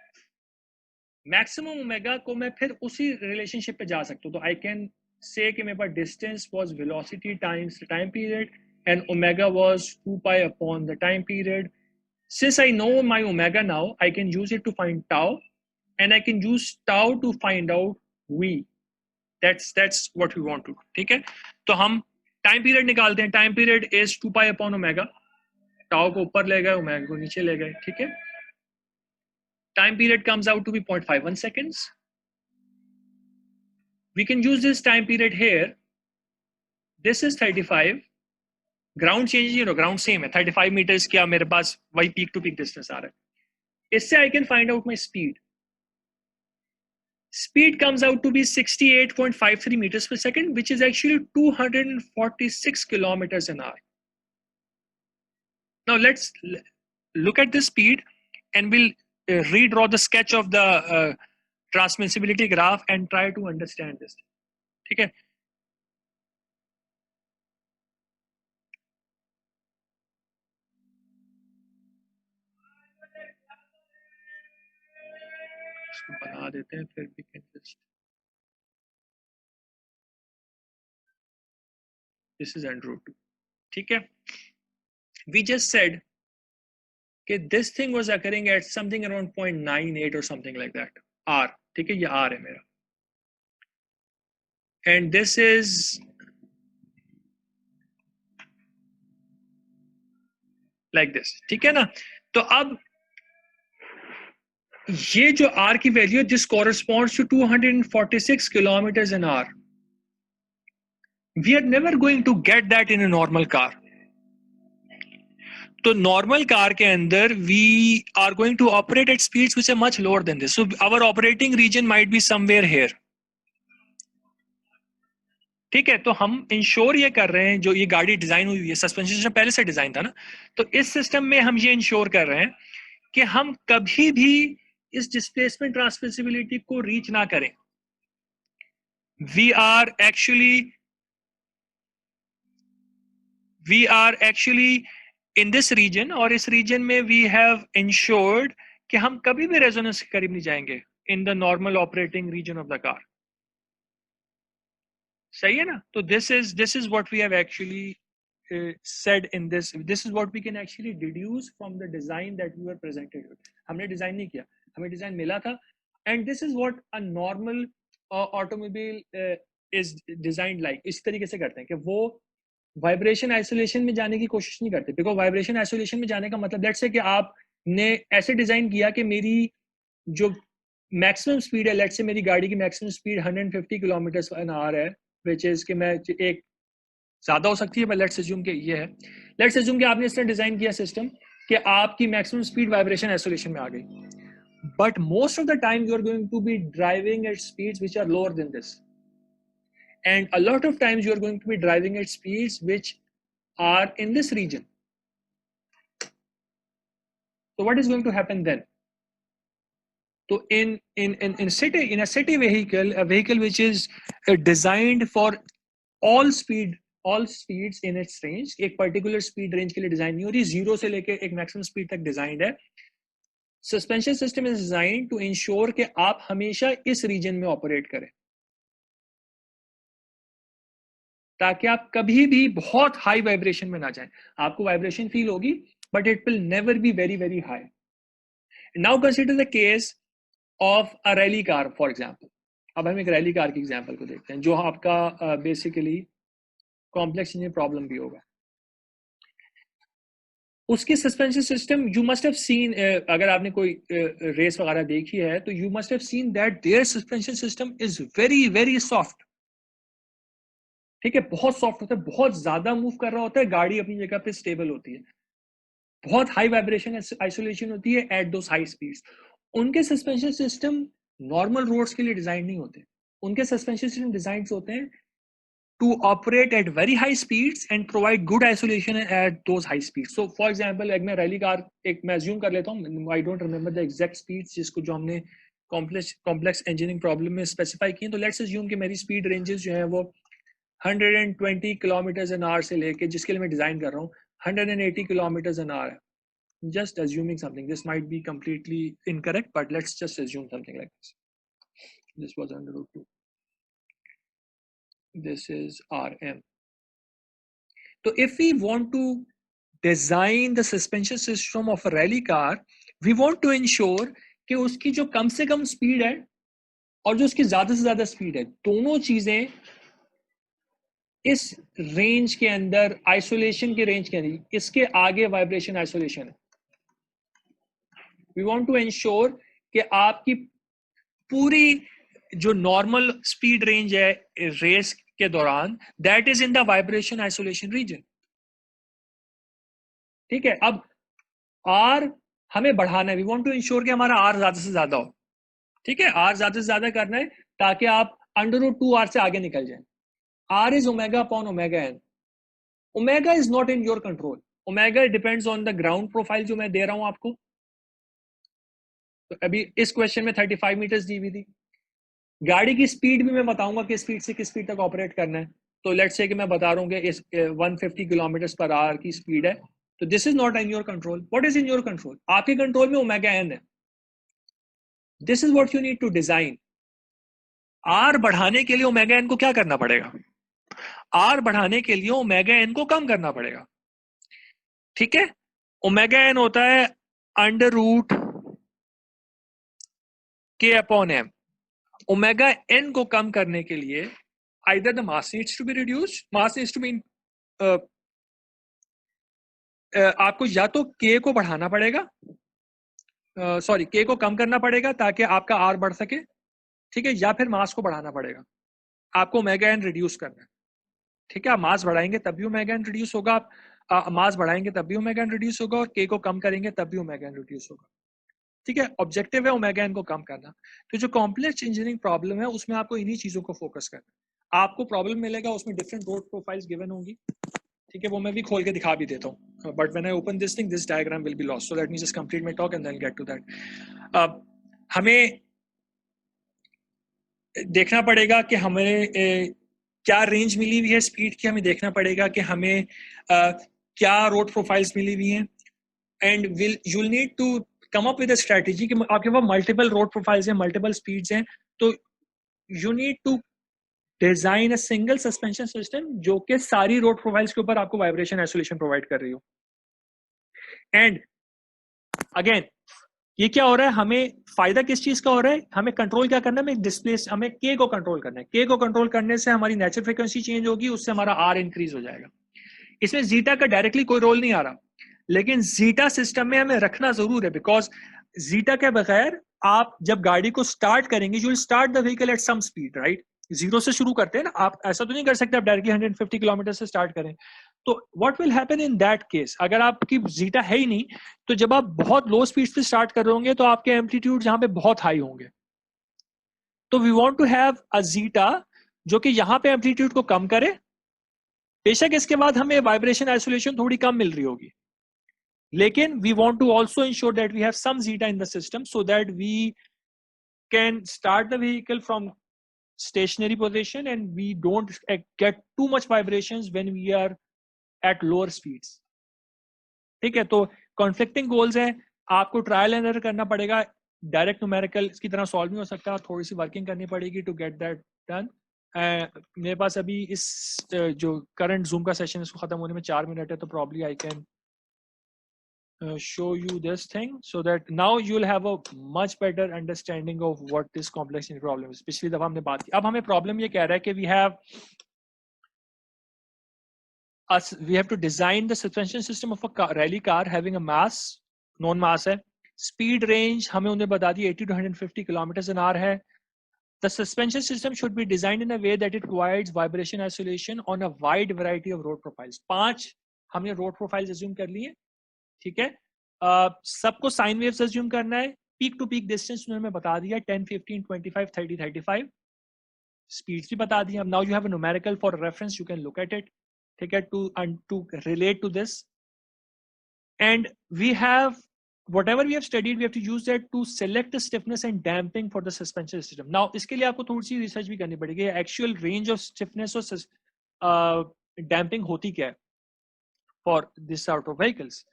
S2: मैक्सिमम ओमेगा को मैं फिर उसी रिलेशनशिप पे जा सकता हूँ. तो आई कैन से कि मेरे पास distance was velocity times time period and omega was 2 pi upon the time period. Since I know my omega now, I can use it to find tau, and I can use tau to find out v. That's what we want to do. ठीक है, तो हम टाइम पीरियड निकालते हैं. Time period is 2 pi upon omega. Tau को ऊपर ले गए, ओमेगा को नीचे ले गए. ठीक है, time period comes out to be 0.51 seconds. We can use this time period here. This is 35. Ground change नहीं हो रहा, ग्राउंड सेम है. 35 मीटर्स क्या मेरे पास वही पीक टू पीक डिस्टेंस आ रहा है. इससे I can find out my speed. Speed comes out to be 68.53 meters per second, which is actually 246 kilometers an hour. Now let's look at the speed and we'll redraw the sketch of the transmissibility graph and try to understand this. ठीक है, बना देते हैं फिर भी can just. This is under root 2. ठीक है, वी जस्ट सेड कि this thing was occurring at something around 0.98 और समथिंग लाइक दैट. R, ठीक है, ये R है मेरा, and this is like this. ठीक है ना, तो अब ये जो R की वैल्यू, this corresponds to 246 kilometers an hour. We are never going to get that in a normal car. तो नॉर्मल कार के अंदर we are going to operate at speeds which are much lower than this. So our operating region might be somewhere here. ठीक है, तो हम इंश्योर ये कर रहे हैं, जो ये गाड़ी डिजाइन हुई है, सस्पेंशन सिस्टम पहले से डिजाइन था ना, तो इस सिस्टम में हम ये इंश्योर कर रहे हैं कि हम कभी भी इस डिस्प्लेसमेंट ट्रांसमिसिबिलिटी को रीच ना करें. We are actually in this region, और इस रीजन में वी हैव इंश्योर्ड कि हम कभी भी रेजोनेंस के करीब नहीं जाएंगे in the normal operating region of the car. सही है ना, तो this is what we have actually said in this is what we can actually deduce from the design that we were presented with. हमने डिजाइन नहीं किया, हमें डिजाइन मिला था, and this is what a normal automobile is designed like. इस तरीके से करते हैं कि वो वाइब्रेशन आइसोलेशन में जाने की कोशिश नहीं करते, बिकॉज वाइब्रेशन आइसोलेशन में जाने का मतलब लेट्स से कि आपने ऐसे डिजाइन किया कि मेरी जो मैक्सिमम स्पीड है, लेट्स से मेरी गाड़ी की maximum speed 150 kilometre an hour है, विच इज कि मैं एक ज्यादा हो सकती है, बट लेट्स अज्यूम कि ये है. लेट्स अज्यूम कि आपने इस तरह डिजाइन किया सिस्टम कि आपकी मैक्सिमम स्पीड वाइब्रेशन आइसोलेशन में आ गई, but most of the time you are going to be driving at speeds which are lower than this, and a lot of times you are going to be driving at speeds which are in this region. So what is going to happen then? So in a city vehicle, a vehicle which is designed for all speeds in its range, एक particular speed range के लिए डिजाइन नहीं हो रही, 0 से लेके एक maximum speed तक डिजाइंड है. Suspension system is designed to ensure कि आप हमेशा इस region में ऑपरेट करें, ताकि आप कभी भी बहुत हाई वाइब्रेशन में ना जाएं. आपको वाइब्रेशन फील होगी, but it will never be very very high. Now consider the case of a rally car for example. अब हम एक रैली कार की एग्जांपल को देखते हैं, जो आपका बेसिकली कॉम्प्लेक्स इंजन प्रॉब्लम भी होगा. उसकी suspension system you must have seen, अगर आपने कोई रेस वगैरह देखी है तो you must have seen that their suspension system is very very soft. ठीक है, बहुत सॉफ्ट होता है, बहुत ज्यादा मूव कर रहा होता है, गाड़ी अपनी जगह पे स्टेबल होती है, बहुत हाई वाइब्रेशन आइसोलेशन होती है एट दोस हाई स्पीड्स। उनके सस्पेंशन सिस्टम नॉर्मल रोड्स के लिए डिजाइन नहीं होते, उनके सस्पेंशन सिस्टम डिजाइन होते हैं to operate at very high speeds and provide good isolation at those high speeds. So for example, एक मैं रैली कार एक मैं assume कर लेता हूँ, I don't remember the exact speeds जिसको जो हमने complex engineering problem में specify किए, तो let's assume कि मेरी speed ranges जो है वो 120 kilometers an hour से लेके, जिसके लिए मैं डिजाइन कर रहा हूँ 180 kilometers an hour है. Just assuming something, this might be completely incorrect, but let's just assume something like this. This was under root 2. This is RM. So if we want to design the suspension system of a rally car, we want to ensure कि उसकी जो कम से कम स्पीड है और जो उसकी ज्यादा से ज्यादा स्पीड है, दोनों चीजें इस रेंज के अंदर, आइसोलेशन के रेंज के अंदर, इसके आगे वाइब्रेशन आइसोलेशन है। वी वांट टू इंश्योर कि आपकी पूरी जो नॉर्मल स्पीड रेंज है रेस के दौरान, that is in the vibration isolation region. ठीक है, अब आर हमें बढ़ाना है, वी वांट टू इंश्योर कि हमारा आर ज्यादा से ज्यादा हो। ठीक है, आर ज्यादा से ज्यादा करना है ताकि आप √2r से आगे निकल जाए। R is omega upon omega n. Omega is not in your control, omega depends on the ground profile जो मैं दे रहा हूं आपको। तो अभी इस क्वेश्चन में 35 मीटर्स दी हुई थी, गाड़ी की स्पीड भी मैं बताऊंगा किस स्पीड से किस स्पीड तक ऑपरेट करना है। तो लेट्स से कि मैं बता रहा हूं कि इस 150 किलोमीटर पर आवर की स्पीड है, तो this is not in your control. What is in your control? आपके कंट्रोल में ओमेगा एन है। This is what you need to design. R बढ़ाने के लिए ओमेगा एन को क्या करना पड़ेगा? आर बढ़ाने के लिए ओमेगा एन को कम करना पड़ेगा। ठीक है, ओमेगा एन होता है √k/m। ओमेगा एन को कम करने के लिए either the mass needs to be reduced, mass needs to be आपको या तो k को बढ़ाना पड़ेगा, सॉरी k को कम करना पड़ेगा ताकि आपका r बढ़ सके। ठीक है, या फिर मास को बढ़ाना पड़ेगा, आपको ओमेगा एन रिड्यूस करना है। ठीक है, आप मास बढ़ाएंगे तब भी ओमेगा एन रिड्यूस होगा, आप मास बढ़ाएंगे तब भी ओमेगा एन रिड्यूस होगा, और k को कम करेंगे तब भी ओमेगा एन रिड्यूस होगा। ठीक है, ऑब्जेक्टिव है ओमेगा एन को कम करना। तो जो कॉम्प्लेक्स इंजीनियरिंग प्रॉब्लम है उसमें आपको इन्हीं चीजों को फोकस करना है। आपको प्रॉब्लम मिलेगा, उसमें डिफरेंट रोड प्रोफाइल्स गिवन होंगी। ठीक है, वो मैं भी खोल के दिखा भी देता हूँ, but when I open this thing this diagram will be lost, so let me just complete my talk and then get to that. हमें देखना पड़ेगा कि हमें क्या रेंज मिली हुई है स्पीड की, हमें देखना पड़ेगा कि हमें क्या रोड प्रोफाइल्स मिली हुई हैं, and you will need to come up with a strategy कि आपके पास मल्टीपल रोड प्रोफाइल्स हैं, मल्टीपल स्पीड्स हैं, तो you need to design a single suspension system जो कि सारी रोड प्रोफाइल्स के ऊपर आपको वाइब्रेशन आइसोलेशन प्रोवाइड कर रही हो। एंड अगेन ये क्या हो रहा है, हमें फायदा किस चीज का हो रहा है, हमें कंट्रोल क्या करना है, हमें डिस्प्लेस, हमें के को कंट्रोल करना है। के को कंट्रोल करने से हमारी नेचुरल फ्रीक्वेंसी चेंज होगी, उससे हमारा आर इंक्रीज हो जाएगा। इसमें जीटा का डायरेक्टली कोई रोल नहीं आ रहा, लेकिन जीटा सिस्टम में हमें रखना जरूर है, बिकॉज जीटा के बगैर आप जब गाड़ी को स्टार्ट करेंगे, you will start the vehicle at some speed, right? Zero से शुरू करते हैं ना, आप ऐसा तो नहीं कर सकते आप डायरेक्टली 150 किलोमीटर से स्टार्ट करें। तो what will happen in that case, अगर आपकी जीटा है ही नहीं, तो जब आप बहुत लो स्पीड से स्टार्ट कर रहे होंगे तो आपके एम्पलीट्यूड यहाँ पे बहुत हाई होंगे। तो we want to have a zeta जो कि यहाँ पे एम्पलीट्यूड को कम करे, बेशक इसके बाद हमें वाइब्रेशन आइसोलेशन थोड़ी कम मिल रही होगी, लेकिन we want to also ensure that we have some zeta in the system so that we can start the vehicle from stationary position and we don't get too much vibrations when we are at lower speeds. ठीक है, तो conflicting goals है, आपको ट्रायल एंड एरर करना पड़ेगा, डायरेक्ट न्यूमेरिकल की तरह सॉल्व नहीं हो सकता, थोड़ी सी वर्किंग करनी पड़ेगी टू गेट दैट डन। मेरे पास अभी इस जो करंट जूम का सेशन इसको खत्म होने में 4 मिनट है, तो probably I can show you this thing so that now you'll have a much better understanding of what this complex problem is. पिछली दफा हमने बात की, अब हमें प्रॉब्लम ये कह रहा है कि we have we have to design the suspension system of a rally car having a mass, known mass है. Speed range हमें उन्हें बता दी 80 to 150 kilometers an hour है. The suspension system should be designed in a way that it provides vibration isolation on a wide variety of road profiles. 5 हमने road profiles assume कर लिए, ठीक है. सबको sine waves assume करना है. Peak to peak distance उन्होंने बता दिया 10, 15, 25, 30, 35. Speeds भी बता दिया. Now you have a numerical for reference. You can look at it. ठीक है, to relate to this. And we have whatever we have studied, we have to use that to select the stiffness and damping for the suspension system. Now इसके लिए आपको थोड़ी सी research भी करनी पड़ेगी. Actual range of stiffness और damping होती क्या है for this sort of vehicles.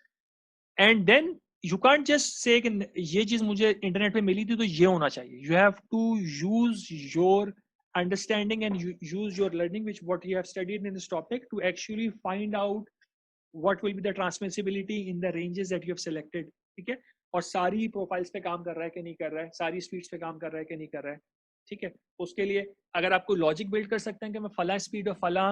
S2: And then you can't just say कि ये चीज मुझे इंटरनेट पे मिली थी तो ये होना चाहिए. You have to use your understanding and use your learning, which what you have studied in this topic, to actually find out what will be the transmissibility in the ranges that you have selected. ठीक है, और सारी प्रोफाइल्स पे काम कर रहा है कि नहीं कर रहा है, सारी स्पीड्स पे काम कर रहा है कि नहीं कर रहा है. ठीक है, उसके लिए अगर आपको लॉजिक बिल्ड कर सकते हैं कि मैं फला स्पीड और फला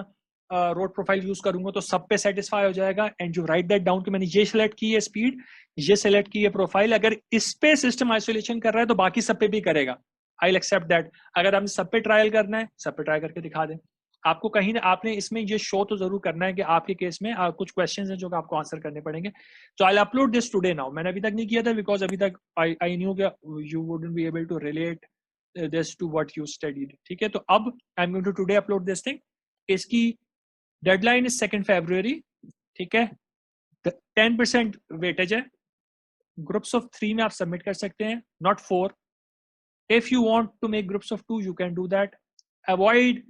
S2: रोड प्रोफाइल यूज करूंगा तो सब पे सेटिस्फाई हो जाएगा. And you right that down कि मैंने ये सिलेक्ट की है स्पीड, ये सिलेक्ट की है प्रोफाइल, अगर इस पे सिस्टम आइसोलेशन कर रहा है तो बाकी सब पे भी करेगा. I will accept that. अगर आपने सब पे ट्रायल करना है, सब पे ट्राई करके दिखा दें. आपको कहीं ना आपने इसमें ये शो तो जरूर करना है कि आपके केस में कुछ क्वेश्चंस हैं जो आपको आंसर करने पड़ेंगे. तो I will upload this today now. मैंने अभी तक नहीं किया था बिकॉज अभी तक I knew you wouldn't be able to relate this to what you studied. ठीक है, तो अब I am going to today upload this thing. इसकी डेडलाइन इज 2 February. ठीक है, 10% वेटेज है. ग्रुप्स ऑफ 3 में आप सबमिट कर सकते हैं, not 4. If you want to make groups of 2 you can do that. Avoid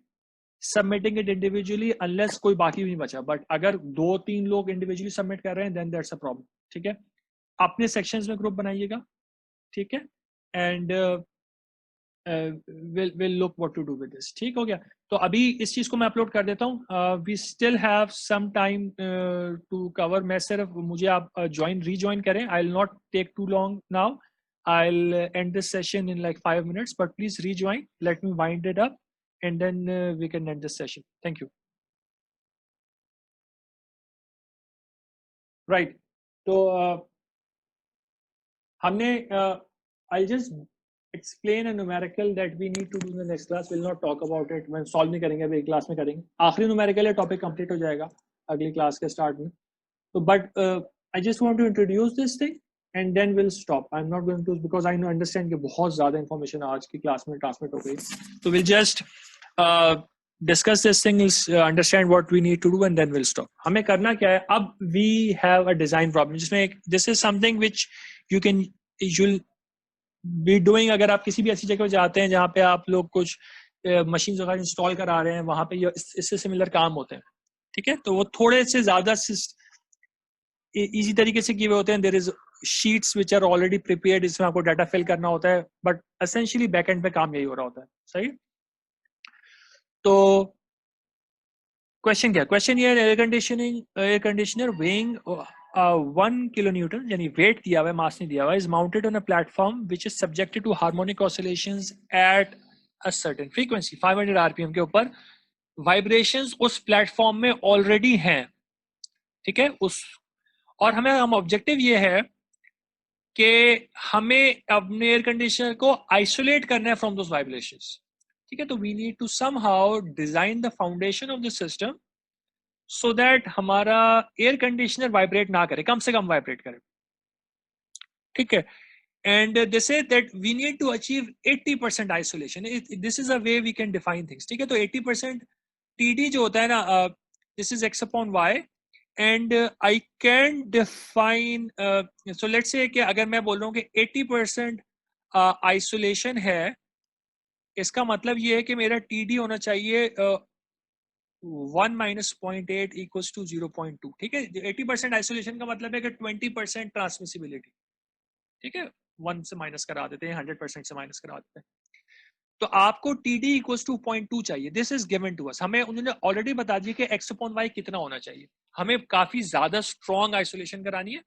S2: submitting it individually unless कोई बाकी भी नहीं बचा. बट अगर 2-3 लोग इंडिविजुअली सबमिट कर रहे हैं देन दैट्स अ प्रॉब्लम. ठीक है, अपने सेक्शंस में ग्रुप बनाइएगा. ठीक है, and we'll look what to do with this. ठीक हो गया. तो अभी इस चीज को मैं अपलोड कर देता हूँ. we still have some time to cover. मैं सिर्फ मुझे आप rejoin करें. I'll not take too long now. I'll end this session in like 5 minutes, but please rejoin. Let me wind it up and then we can end this session. Thank you. Right. So हमने I'll just explain a numerical that we need to do in the next class. We'll not talk about it. मैं solve नहीं करेंगे, अभी क्लास में करेंगे. आखिरी numerical है, topic complete हो जाएगा अगली क्लास के start में. So but I just want to introduce this thing and then we'll stop. I'm not going to, because I understand कि बहुत ज़्यादा information आज की क्लास में transmit हो गई. So we'll just discuss this thing, understand what we need to do and then we'll stop. हमें करना क्या है अब? We have a design problem जिसमें this is something which you'll be doing. अगर आप किसी भी ऐसी जगह जाते हैं जहाँ पे आप लोग कुछ मशीन वगैरह इंस्टॉल करा रहे हैं, वहाँ पे इससे सिमिलर काम होते हैं. ठीक है, तो वो थोड़े से ज्यादा इजी तरीके से किए हुए होते हैं. There is sheets which are already prepared, इसमें आपको डाटा फिल करना होता है, बट एसेंशियली बैकएंड पे काम यही हो रहा होता है. सही. तो क्वेश्चन क्या? क्वेश्चन ये एयर कंडीशनर वेइंग 1 kilonewton यानी वेट दिया हुआ है, मास नहीं दिया हुआ है, is mounted on a platform which is subjected to harmonic oscillations at a certain frequency 500 RPM के ऊपर. वाइब्रेशंस उस प्लेटफॉर्म में ऑलरेडी हैं. ठीक है, और हम ऑब्जेक्टिव ये है कि हमें अपने एयर कंडीशनर को आइसोलेट करना है फ्रॉम दोस वाइब्रेशंस. ठीक है, तो we need to somehow design the foundation of the system so that हमारा एयर कंडीशनर वाइब्रेट ना करे, कम से कम वाइब्रेट करे. ठीक है, and they say that we need to achieve 80% isolation. This is a way we can define things. ठीक है, तो 80% TD जो होता है ना, this is x upon y and I can define so let's say कि अगर मैं बोल रहा हूँ कि 80% isolation है, इसका मतलब ये है कि मेरा TD होना चाहिए 1 minus 0.8 equals to 0.2. ठीक है, 80% आइसोलेशन का मतलब है कि 20% ट्रांसमिसिबिलिटी. ठीक है, 1 से माइनस करा देते हैं, 100% से माइनस करा देते हैं. तो आपको TD equals to 0.2 चाहिए. This is given to us. हमें उन्होंने ऑलरेडी बता दिया कि x upon y कितना होना चाहिए. हमें काफी ज्यादा स्ट्रॉन्ग आइसोलेशन करानी है.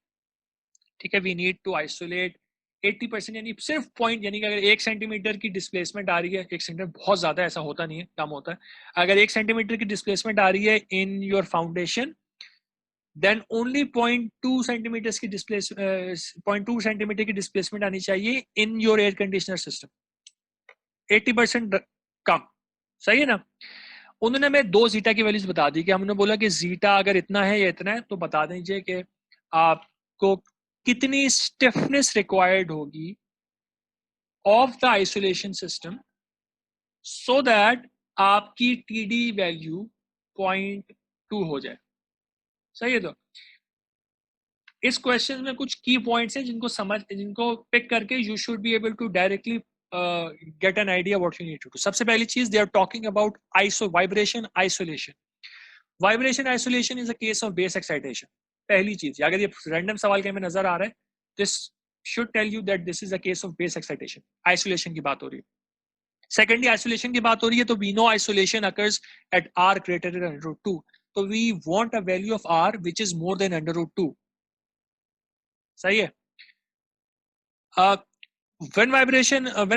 S2: ठीक है, वी नीड टू आइसोलेट 80% यानी सिर्फ पॉइंट, यानी कि अगर 1 सेंटीमीटर की डिस्प्लेसमेंट आ रही है, 1 सेंटीमीटर बहुत ज्यादा, ऐसा होता नहीं है, कम होता है, अगर 1 सेंटीमीटर की डिस्प्लेसमेंट आ रही है in your foundation, then only 0.2 centimetre की 0.2 सेंटीमीटर की डिस्प्लेसमेंट आनी चाहिए in your air conditioner system, 80% कम, सही है ना। उन्होंने हमें 2 जीटा की वैल्यूज बता दी कि हमने बोला कि जीटा अगर इतना है या इतना है, तो बता दीजिए कि आपको कितनी स्टिफनेस रिक्वायर्ड होगी of the isolation system so that आपकी टीडी वैल्यू 0.2 हो जाए, सही है। तो इस क्वेश्चन में कुछ की पॉइंट्स हैं जिनको पिक करके you should be able to directly get an idea what you need to do. सबसे पहली चीज, they are talking about vibration isolation. Vibration isolation is a case of base excitation. पहली चीज, अगर ये रैंडम सवाल के में नजर आ रहा है, this should tell you that this is a case of base excitation. Isolation की बात हो रही है। Secondly, isolation की बात हो रही है, तो we know isolation occurs at r greater than √2. तो we want a value of r which is more than √2. सही है। when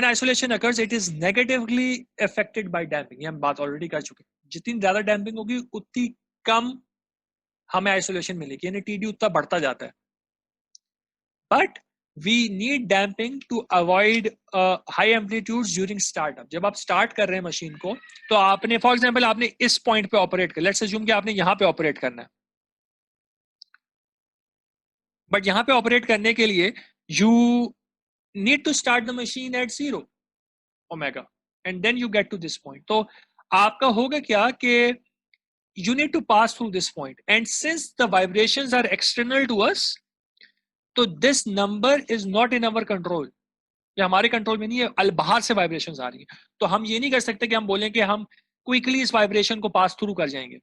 S2: isolation occurs, it is negatively affected by damping. ये हम बात ऑलरेडी कर चुके हैं। जितनी ज्यादा डैम्पिंग होगी उतनी कम हमें आइसोलेशन मिलेगी, यानी टीडी उतना बढ़ता जाता है। But we need damping to avoid high amplitudes during startup. जब आप स्टार्ट कर रहे हैं मशीन को, तो आपने फॉर एग्जांपल आपने इस पॉइंट पे ऑपरेट कर, लेट्स अज्यूम कि आपने यहां पे ऑपरेट करना है, बट यहां पे ऑपरेट करने के लिए you need to start the machine at 0 omega and then you get to this point. तो आपका होगा क्या कि you need to pass through this point, and since the vibrations are external to us, तो this number is not in our control. ये हमारे कंट्रोल में नहीं है, बाहर से वाइब्रेशंस आ रही हैं, तो हम ये नहीं कर सकते कि हम बोलें कि हम क्विकली इस वाइब्रेशन को पास थ्रू कर जाएंगे।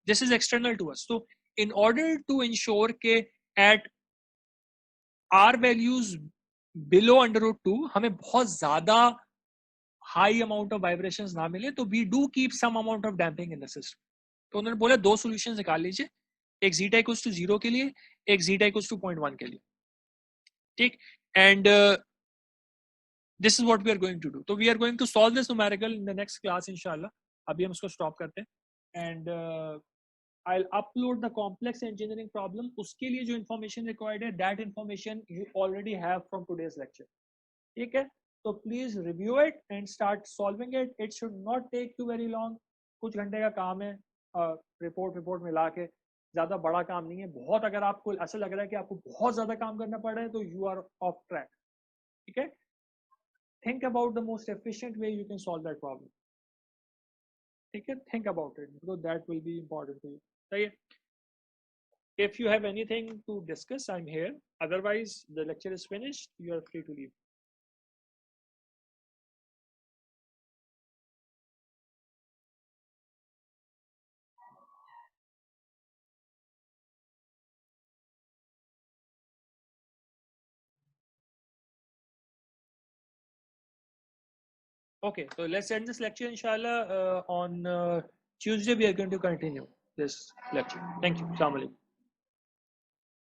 S2: This is external to us. तो इन ऑर्डर टू इंश्योर के एट आर वैल्यूज बिलो √2 हमें बहुत ज्यादा हाई अमाउंट ऑफ वाइब्रेशंस ना मिले, तो we do keep some amount of damping in the system. तो उन्होंने बोला 2 सॉल्यूशंस निकाल लीजिए, एक जीटा इक्वल्स टू 0 के लिए, एक जीटा इक्वल्स टू 0.1 के लिए, ठीक। And this is what we are going to do. तो we are going to solve this numerical in the next class इंशाल्लाह। अभी हम इसको स्टॉप करते हैं and I'll upload the complex engineering problem. उसके लिए जो information required है, that information you already have from today's lecture. ठीक है, तो please review it and start solving it. It should not take you very long. कुछ घंटे का काम है, रिपोर्ट मिला के, ज्यादा बड़ा काम नहीं है। बहुत अगर आपको ऐसा लग रहा है कि आपको बहुत ज्यादा काम करना पड़ रहा है, तो you are off track. ठीक है, think about the most efficient way you can solve that problem. ठीक है, think about it because that will be important to you. If you have anything to discuss, I'm here. Otherwise, the lecture is finished. You are free to leave. Okay, so let's end this lecture, inshallah. On Tuesday, we are going to continue this lecture. Thank you. Assalamu alaikum.